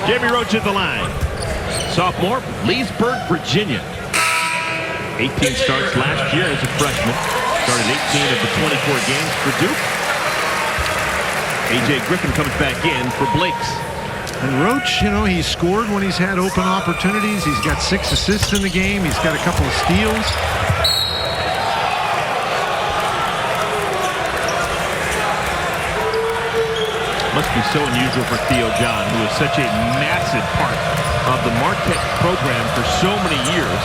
Jamie Roach at the line. Sophomore, Leesburg, Virginia. 18 starts last year as a freshman. Started 18 of the 24 games for Duke. A.J. Griffin comes back in for Blakes. And Roach, you know, he's scored when he's had open opportunities. He's got 6 assists in the game. He's got a couple of steals. Must be so unusual for Theo John, who is such a massive part of the Marquette program for so many years,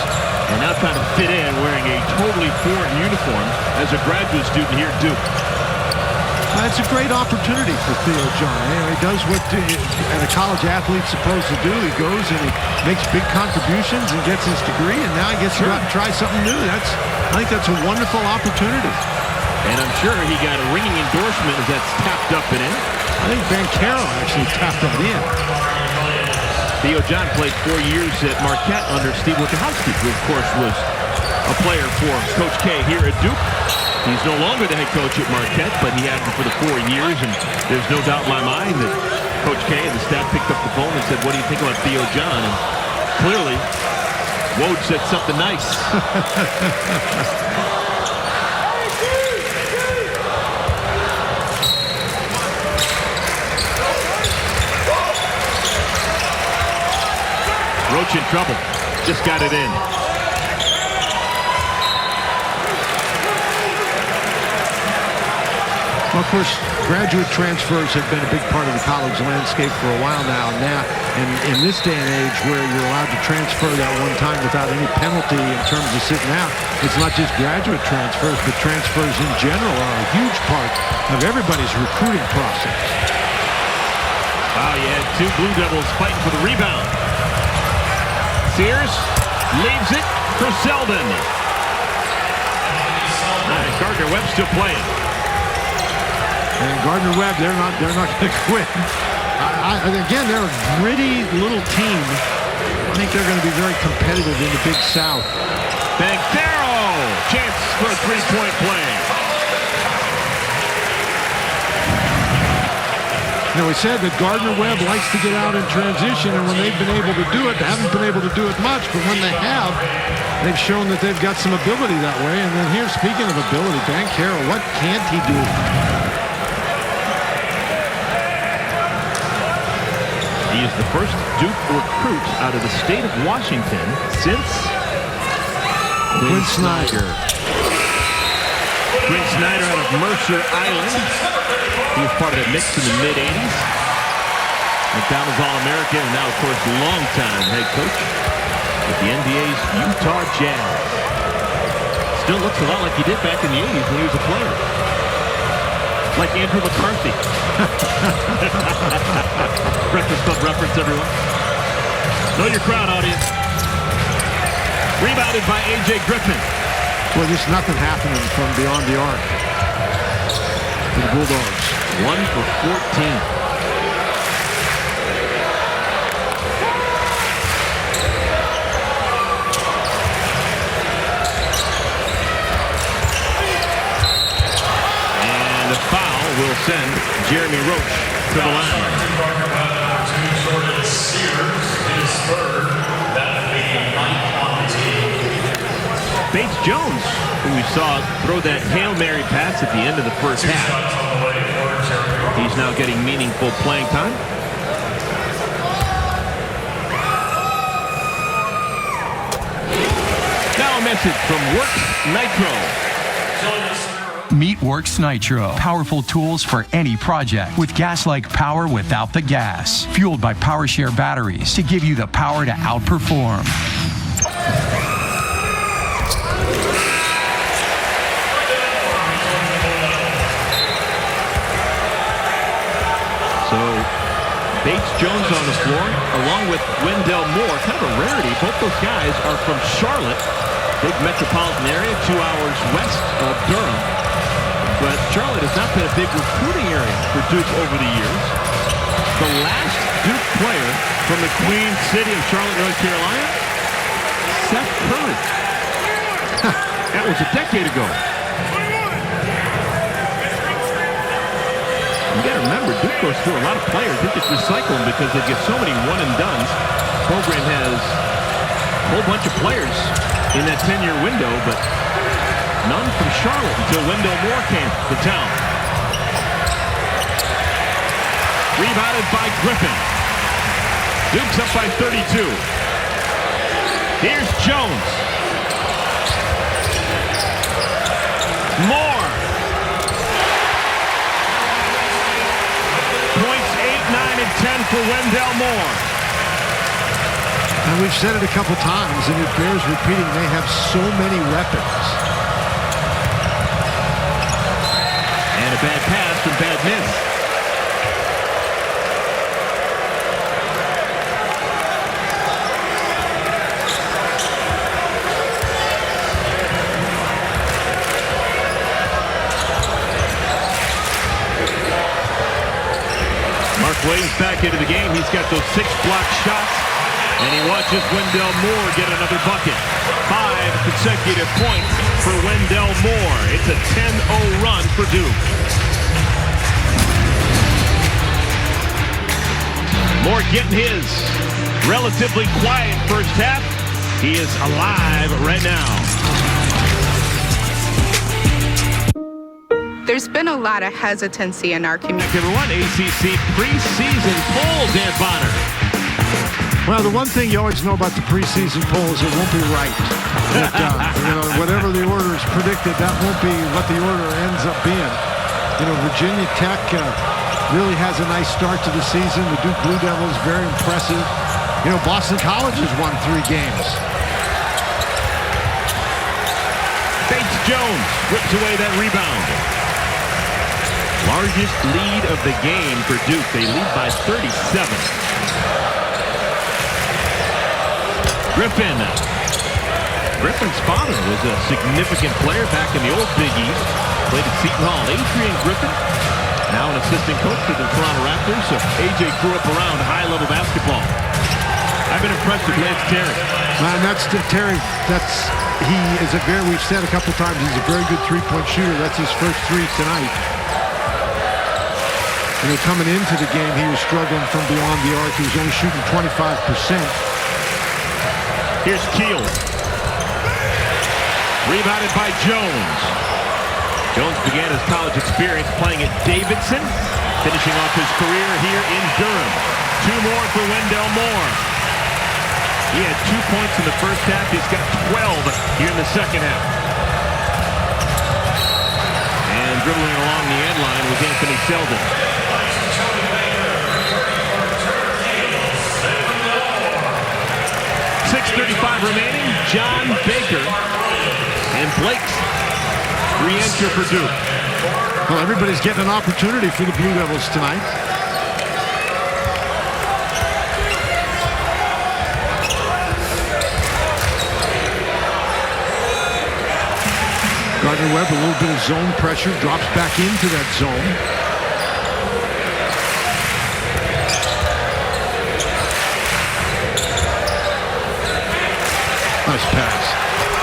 and now trying to fit in wearing a totally foreign uniform as a graduate student here at Duke. That's a great opportunity for Theo John. You know, he does what a college athlete's supposed to do. He goes and he makes big contributions and gets his degree, and now he gets to go out and try something new. I think that's a wonderful opportunity. And I'm sure he got a ringing endorsement as that's tapped up and in. I think Bancaro actually tapped that in. Theo John played 4 years at Marquette under Steve Wojciechowski, who of course was a player for Coach K here at Duke. He's no longer the head coach at Marquette, but he had him for the 4 years, and there's no doubt in my mind that Coach K and the staff picked up the phone and said, what do you think about Theo John? And clearly, Woj said something nice. Roach in trouble. Just got it in. Well, of course, graduate transfers have been a big part of the college landscape for a while now. And in this day and age where you're allowed to transfer that one time without any penalty in terms of sitting out, it's not just graduate transfers, but transfers in general are a huge part of everybody's recruiting process. Wow, you had 2 Blue Devils fighting for the rebound. Sears leaves it for Selden. Gardner Webb still playing. And Gardner Webb, they're not going to quit. Again, they're a gritty little team. I think they're going to be very competitive in the Big South. Bancaro, chance for a 3-point play. You know, we said that Gardner Webb likes to get out in transition, and when they've been able to do it, they haven't been able to do it much, but when they have, they've shown that they've got some ability that way. And then here, speaking of ability, Bancaro, what can't he do? He is the first Duke recruit out of the state of Washington since Quinn Snyder. Quinn Snyder out of Mercer Island. He was part of that mix in the mid-'80s. McDonald's All-American, and now, of course, longtime head coach with the NBA's Utah Jazz. Still looks a lot like he did back in the 80s when he was a player. Like Andrew McCarthy. Breakfast Club reference, everyone. Know your crowd, audience. Rebounded by A.J. Griffin. Well, just nothing happening from beyond the arc for the Bulldogs. 1 for 14. And a foul will send Jeremy Roach to the line. Bates Jones, who we saw throw that Hail Mary pass at the end of the first half. He's now getting meaningful playing time. Now a message from Works Nitro. Meet Works Nitro. Powerful tools for any project with gas-like power without the gas. Fueled by PowerShare batteries to give you the power to outperform. So Bates Jones on the floor along with Wendell Moore. Kind of a rarity. Both those guys are from Charlotte. Big metropolitan area, 2 hours west of Durham. But Charlotte has not been a big recruiting area for Duke over the years. The last Duke player from the Queen City of Charlotte, North Carolina, Seth Curry. That was a decade ago. You got to remember, Duke goes through a lot of players. They just recycle them because they get so many one-and-dones. The program has a whole bunch of players in that 10-year window, but none from Charlotte until Wendell Moore came to town. Rebounded by Griffin. Duke's up by 32. Here's Jones. Moore. Points 8, 9, and 10 for Wendell Moore. And we've said it a couple times, and it bears repeating. They have so many weapons. And a bad pass and bad miss. Williams back into the game. He's got those 6 blocked shots, and he watches Wendell Moore get another bucket. 5 consecutive points for Wendell Moore. It's a 10-0 run for Duke. Moore getting his. Relatively quiet first half. He is alive right now. There's been a lot of hesitancy in our community. Everyone, ACC preseason poll, Dan Bonner. Well, the one thing you always know about the preseason poll is it won't be right. Whatever the order is predicted, that won't be what the order ends up being. Virginia Tech really has a nice start to the season. The Duke Blue Devils, very impressive. Boston College has won 3 games. Bates Jones whips away that rebound. Largest lead of the game for Duke. They lead by 37. Griffin. Griffin's father was a significant player back in the old Big East. Played at Seton Hall. Adrian Griffin, now an assistant coach for the Toronto Raptors. So AJ grew up around high-level basketball. I've been impressed with Lance Terry. Man, that's Terry. He is we've said a couple times, he's a very good three-point shooter. That's his first 3 tonight. Coming into the game, he was struggling from beyond the arc. He was only shooting 25%. Here's Keel. Rebounded by Jones. Jones began his college experience playing at Davidson, finishing off his career here in Durham. 2 more for Wendell Moore. He had 2 points in the first half. He's got 12 here in the second half. And dribbling along the end line was Anthony Selden. 6:35 remaining. John Baker and Blake's re-enter for Duke. Well, everybody's getting an opportunity for the Blue Devils tonight. Gardner Webb, a little bit of zone pressure, drops back into that zone. Nice pass.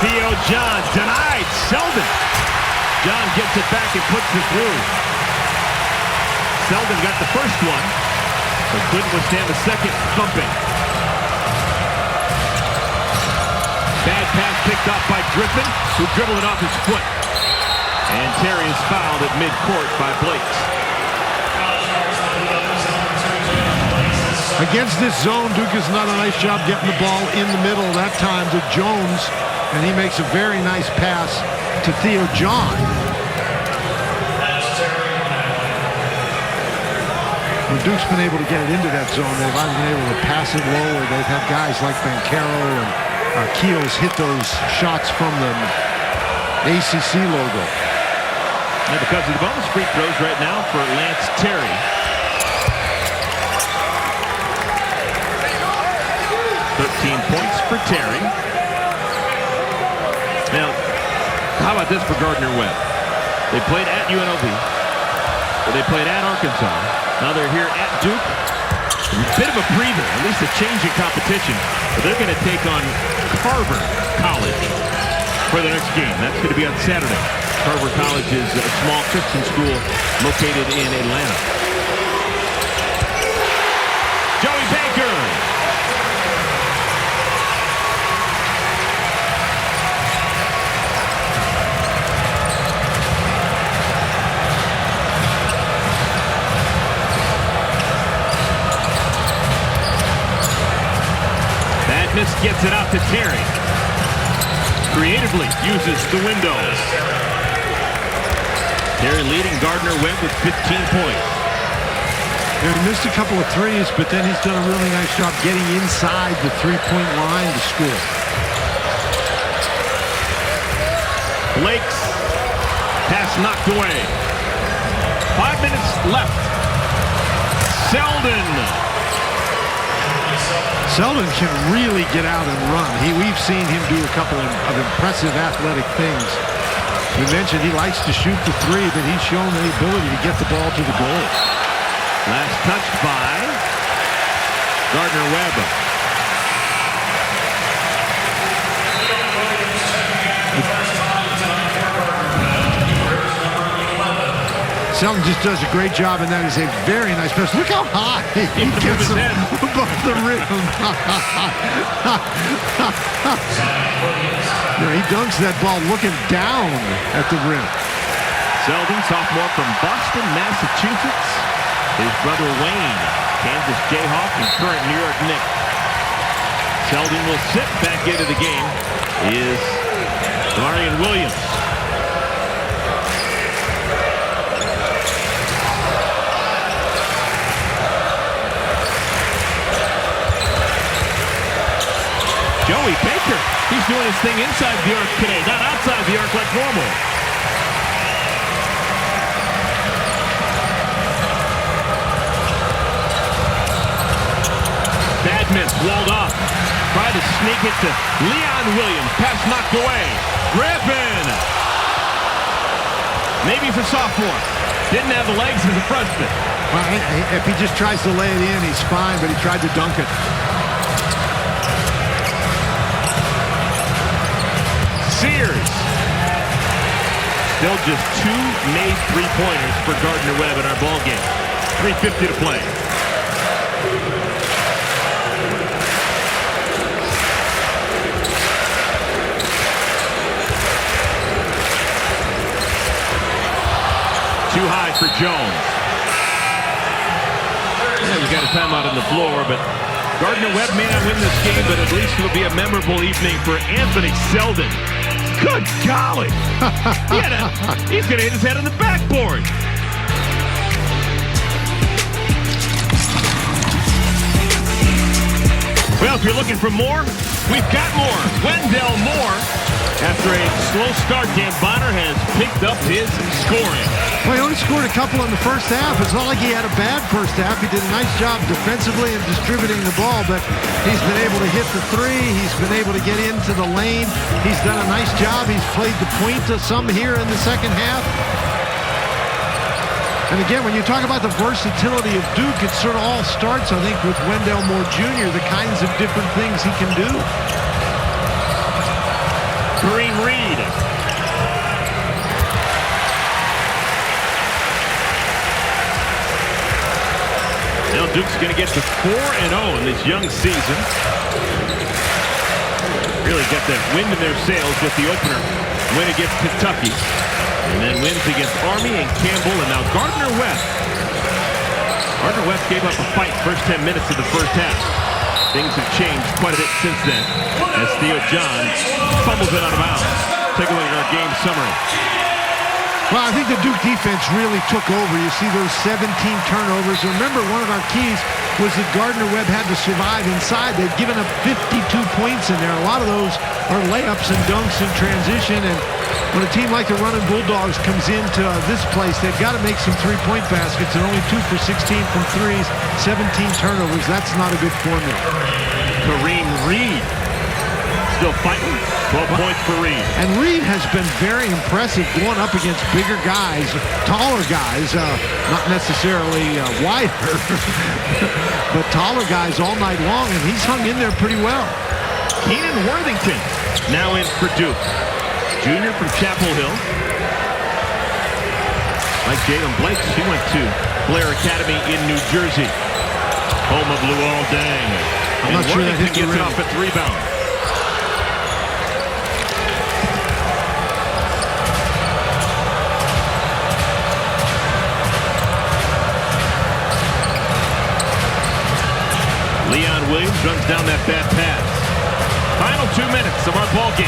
Theo John denied. Selden. John gets it back and puts it through. Selden got the first one, but couldn't withstand the second thumping. Bad pass picked up by Griffin, who dribbled it off his foot. And Terry is fouled at midcourt by Blake. Against this zone, Duke has done a nice job getting the ball in the middle that time to Jones, and he makes a very nice pass to Theo John. When Duke's been able to get it into that zone, they've either been able to pass it low, or they've had guys like Bancaro and Keels hit those shots from the ACC logo. And because of the bonus free throws right now for Lance Terry. 13 points for Terry. Now, how about this for Gardner Webb? They played at UNLV. They played at Arkansas. Now they're here at Duke. A bit of a breather, at least a change in competition. But they're going to take on Carver College for the next game. That's going to be on Saturday. Carver College is a small Christian school located in Atlanta. Joey Baker. gets it out to Terry. Creatively uses the windows. Terry leading Gardner Webb with 15 points. He missed a couple of threes, but then he's done a really nice job getting inside the three-point line to score. Blake's pass knocked away. 5 minutes left. Selden can really get out and run. We've seen him do a couple of impressive athletic things. We mentioned he likes to shoot the three, but he's shown the ability to get the ball to the goal. Last touch by Gardner Webb. Selden just does a great job, and that is a very nice pass. Look how high he gets him above the rim. He dunks that ball looking down at the rim. Selden, sophomore from Boston, Massachusetts. His brother Wayne, Kansas Jayhawk and current New York Knick. Selden will sit back into the game. Is Marion Williams. Joey Baker, he's doing his thing inside the arc today, not outside the arc like normal. Badminton walled off. Tried to sneak it to Leon Williams. Pass knocked away. Griffin. Maybe he's a sophomore. Didn't have the legs as a freshman. Well, if he just tries to lay it in, he's fine, but he tried to dunk it. Sears. Still just 2 made three-pointers for Gardner Webb in our ball game. 3:50 to play. Too high for Jones. Yeah, we got a timeout on the floor, but Gardner Webb may not win this game, but at least it'll be a memorable evening for Anthony Selden. Good golly! He's going to hit his head on the backboard. Well, if you're looking for more, we've got more. Wendell Moore, after a slow start, Dan Bonner has picked up his scoring. Well, he only scored a couple in the first half. It's not like he had a bad first half. He did a nice job defensively and distributing the ball, but he's been able to hit the three. He's been able to get into the lane. He's done a nice job. He's played the point to some here in the second half. And again, when you talk about the versatility of Duke, it sort of all starts, I think, with Wendell Moore Jr., the kinds of different things he can do. Kareem Reed. Now Duke's going to get to 4-0 in this young season. Really got that wind in their sails with the opener win against Kentucky. And then wins against Army and Campbell, and now Gardner Webb. Gardner Webb gave up a fight first 10 minutes of the first half. Things have changed quite a bit since then as Theo John fumbles it out of bounds. Take a look at our game summary. Well, I think the Duke defense really took over. You see those 17 turnovers. Remember, one of our keys was that Gardner Webb had to survive inside. They'd given up 52 points in there. A lot of those are layups and dunks in transition. And when a team like the Running Bulldogs comes into this place, they've got to make some three-point baskets. And only 2 for 16 from threes, 17 turnovers. That's not a good formula. Kareem Reed still fighting. 12 points for Reed. And Reed has been very impressive going up against bigger guys, taller guys, not necessarily wider, but taller guys all night long, and he's hung in there pretty well. Keenan Worthington now in for Duke. Junior from Chapel Hill. Like Jalen Blake, he went to Blair Academy in New Jersey. Home of Luol Deng. I'm not sure that hit the gets it rim. off at the rebound. Leon Williams runs down that bad pass. Final 2 minutes of our ball game.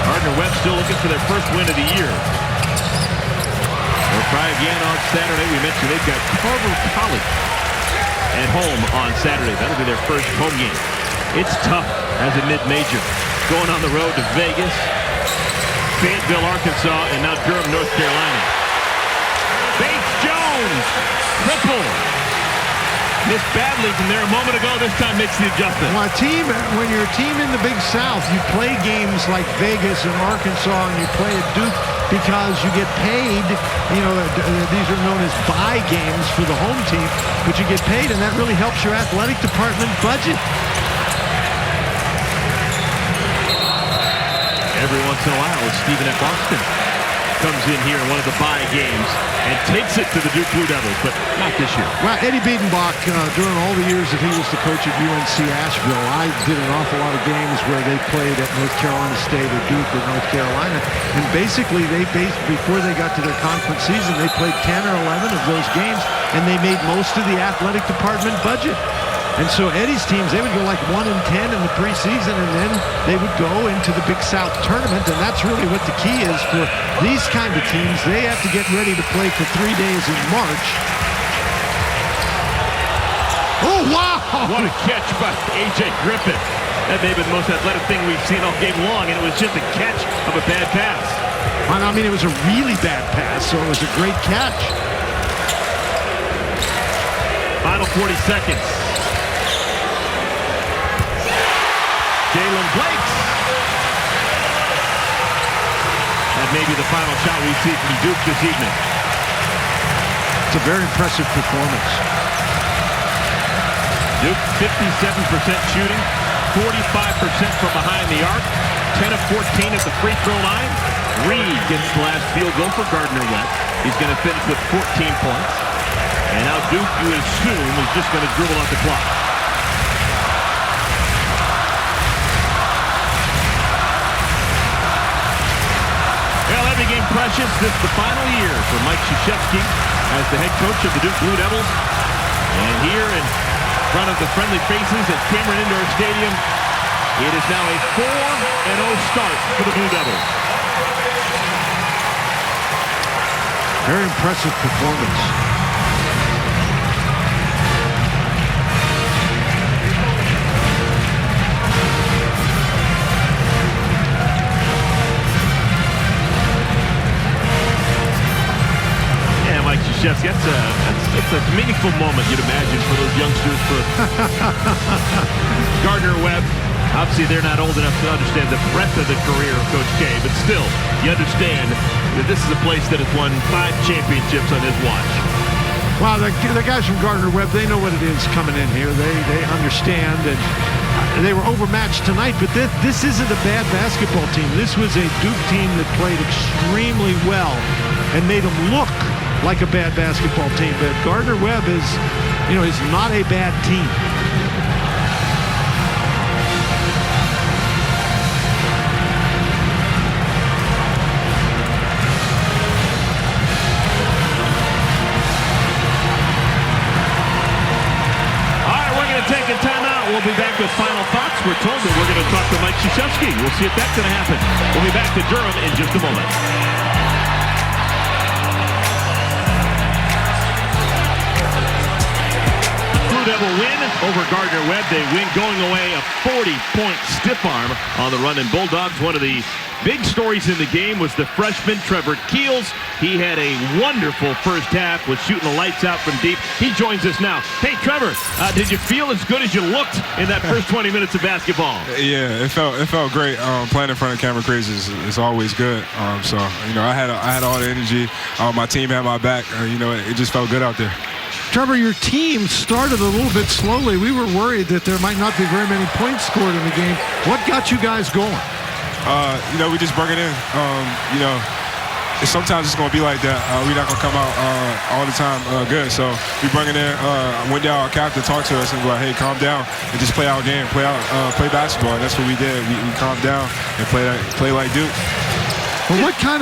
Gardner Webb still looking for their first win of the year. They'll try again on Saturday. We mentioned they've got Carver College at home on Saturday. That'll be their first home game. It's tough as a mid-major. Going on the road to Vegas, Fayetteville, Arkansas, and now Durham, North Carolina. Bates Jones, triple. Missed badly from there a moment ago. This time makes the adjustment. Well, when you're a team in the Big South, you play games like Vegas and Arkansas, and you play at Duke because you get paid. You know, these are known as buy games for the home team, but you get paid, and that really helps your athletic department budget. Every once in a while, Stephen F. Austin comes in here in one of the bye games and takes it to the Duke Blue Devils, but not this year. Well, Eddie Biedenbach, during all the years that he was the coach at UNC Asheville, I did an awful lot of games where they played at North Carolina State or Duke or North Carolina, and basically before they got to their conference season, they played 10 or 11 of those games, and they made most of the athletic department budget. And so Eddie's teams, they would go like 1-10 in the preseason, and then they would go into the Big South tournament, and that's really what the key is for these kind of teams. They have to get ready to play for 3 days in March. Oh, wow! What a catch by A.J. Griffin. That may be the most athletic thing we've seen all game long, and it was just a catch of a bad pass. I mean, it was a really bad pass, so it was a great catch. Final 40 seconds. Jalen Blake. That may be the final shot we see from Duke this evening. It's a very impressive performance. Duke 57% shooting, 45% from behind the arc, 10 of 14 at the free throw line. Reed gets the last field goal for Gardner Webb. He's going to finish with 14 points. And now Duke, you would assume, is just going to dribble out the clock. Well, every game precious. This is the final year for Mike Krzyzewski as the head coach of the Duke Blue Devils. And here in front of the friendly faces at Cameron Indoor Stadium, it is now a 4-0 start for the Blue Devils. Very impressive performance. It's a meaningful moment, you'd imagine, for those youngsters. For Gardner Webb, obviously they're not old enough to understand the breadth of the career of Coach K, but still, you understand that this is a place that has won 5 championships on his watch. Wow, the guys from Gardner Webb, they know what it is coming in here. They understand, and they were overmatched tonight, but this isn't a bad basketball team. This was a Duke team that played extremely well and made them look like a bad basketball team. But Gardner Webb is not a bad team. All right, we're going to take a timeout. We'll be back with final thoughts. We're told that we're going to talk to Mike Krzyzewski. We'll see if that's going to happen. We'll be back to Durham in just a moment. Devil win over Gardner Webb. They win going away a 40-point stiff arm on the running Bulldogs. One of the big stories in the game was the freshman Trevor Keels. He had a wonderful first half, was shooting the lights out from deep. He joins us now. Hey, Trevor, did you feel as good as you looked in that first 20 minutes of basketball? Yeah, it felt great. Playing in front of camera crews is always good. So I had all the energy. My team had my back. It just felt good out there. Trevor, your team started a little bit slowly. We were worried that there might not be very many points scored in the game. What got you guys going? We just bring it in. Sometimes it's going to be like that. We're not going to come out all the time good. So we bring it in. I went down, our captain talked to us and was like, hey, calm down and just play our game, play basketball. And that's what we did. We calmed down and play like Duke. Well, what kind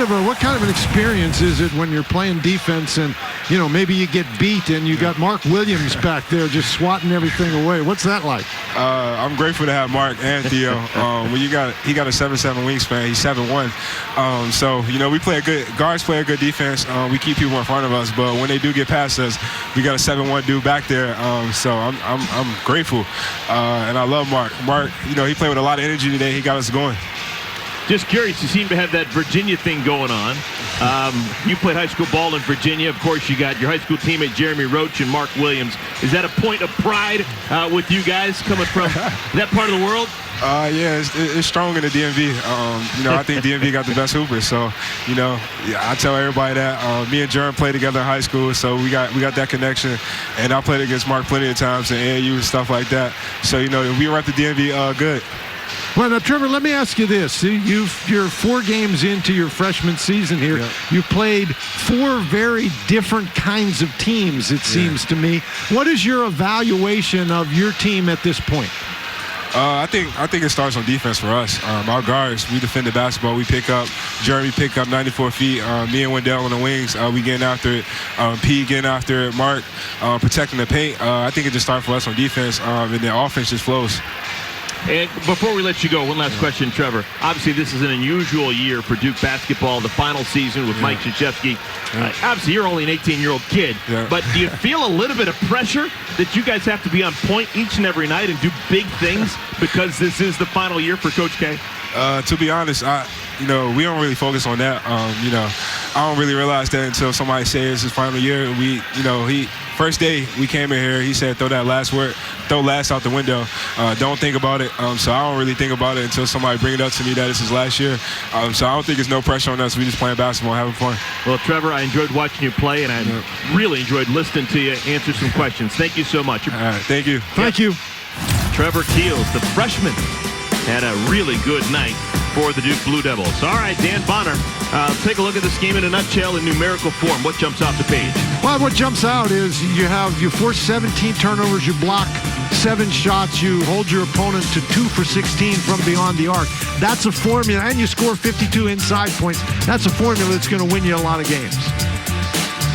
of an experience is it when you're playing defense and, you know, maybe you get beat and you got Mark Williams back there just swatting everything away? What's that like? I'm grateful to have Mark and Theo. When he got a 7'7" wingspan, he's 7'1". So, you know, guards play a good defense. We keep people in front of us, but when they do get past us, we got a 7'1" dude back there. So I'm grateful, and I love Mark. Mark, you know, he played with a lot of energy today. He got us going. Just curious, you seem to have that Virginia thing going on. You played high school ball in Virginia. Of course, you got your high school teammate Jeremy Roach and Mark Williams. Is that a point of pride with you guys coming from that part of the world? Yeah, it's strong in the DMV. You know, I think DMV got the best hoopers. So, you know, yeah, I tell everybody that. Me and Jeremy played together in high school, so we got that connection. And I played against Mark plenty of times in AAU and stuff like that. So, you know, we were at the DMV good. Well, now, Trevor, let me ask you this. You're 4 games into your freshman season here. Yeah. You played 4 very different kinds of teams, it seems to me. What is your evaluation of your team at this point? I think it starts on defense for us. Our guards, we defend the basketball. We pick up. Jeremy pick up 94 feet. Me and Wendell on the wings, we getting after it. P getting after it. Mark protecting the paint. I think it just starts for us on defense, and the offense just flows. And before we let you go, one last question, Trevor. Obviously, this is an unusual year for Duke basketball, the final season with Mike Krzyzewski. Obviously, you're only an 18-year-old kid, but do you feel a little bit of pressure that you guys have to be on point each and every night and do big things because this is the final year for Coach K? To be honest, we don't really focus on that. I don't really realize that until somebody says it's his final year. First day we came in here, he said, throw last out the window. Don't think about it. So I don't really think about it until somebody bring it up to me that it's his last year. So I don't think there's no pressure on us. We just playing basketball and having fun. Well, Trevor, I enjoyed watching you play, and I really enjoyed listening to you answer some questions. Thank you so much. All right, thank you. Thank you. Trevor Keels, the freshman, had a really good night for the Duke Blue Devils. All right, Dan Bonner, take a look at this game in a nutshell in numerical form. What jumps off the page? Well, what jumps out is you force 17 turnovers, you block 7 shots, you hold your opponent to 2 for 16 from beyond the arc. That's a formula, and you score 52 inside points. That's a formula that's going to win you a lot of games.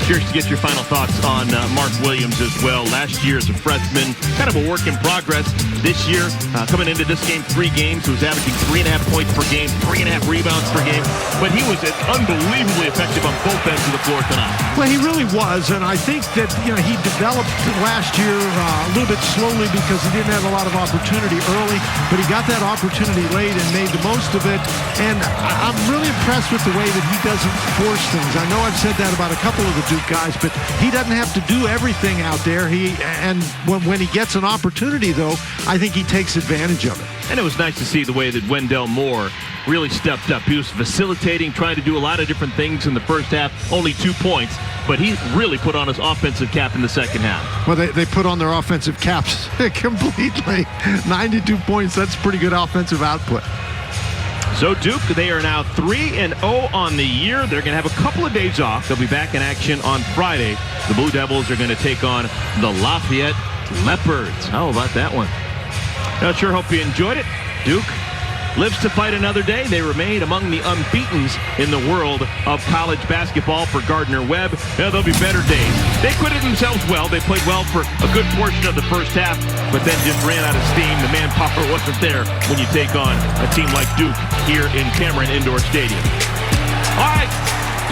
Curious to get your final thoughts on Mark Williams as well. Last year as a freshman, kind of a work in progress. This year, coming into this game, 3 games, he was averaging 3.5 points per game, 3.5 rebounds per game. But he was unbelievably effective on both ends of the floor tonight. Well, he really was, and I think that he developed last year a little bit slowly because he didn't have a lot of opportunity early, but he got that opportunity late and made the most of it. And I'm really impressed with the way that he doesn't force things. I know I've said that about a couple of the Duke guys, but he doesn't have to do everything out there. When he gets an opportunity, though, I think he takes advantage of it. And it was nice to see the way that Wendell Moore really stepped up. He was facilitating, trying to do a lot of different things in the first half. Only 2 points, but he really put on his offensive cap in the second half. Well, they put on their offensive caps completely. 92 points, that's pretty good offensive output. So Duke, they are now 3-0 on the year. They're going to have a couple of days off. They'll be back in action on Friday. The Blue Devils are going to take on the Lafayette Leopards. How about that one? Not sure, hope you enjoyed it. Duke lives to fight another day. They remain among the unbeatens in the world of college basketball for Gardner Webb. Yeah, there'll be better days. They acquitted themselves well. They played well for a good portion of the first half, but then just ran out of steam. The manpower wasn't there when you take on a team like Duke here in Cameron Indoor Stadium. All right,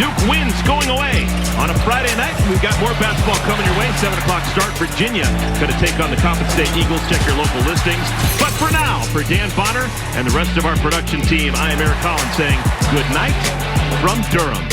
Duke wins going away on a Friday night. We've got more basketball coming your way. 7 o'clock start. Virginia going to take on the Coppin State Eagles. Check your local listings. But for now, for Dan Bonner and the rest of our production team, I am Eric Collins saying good night from Durham.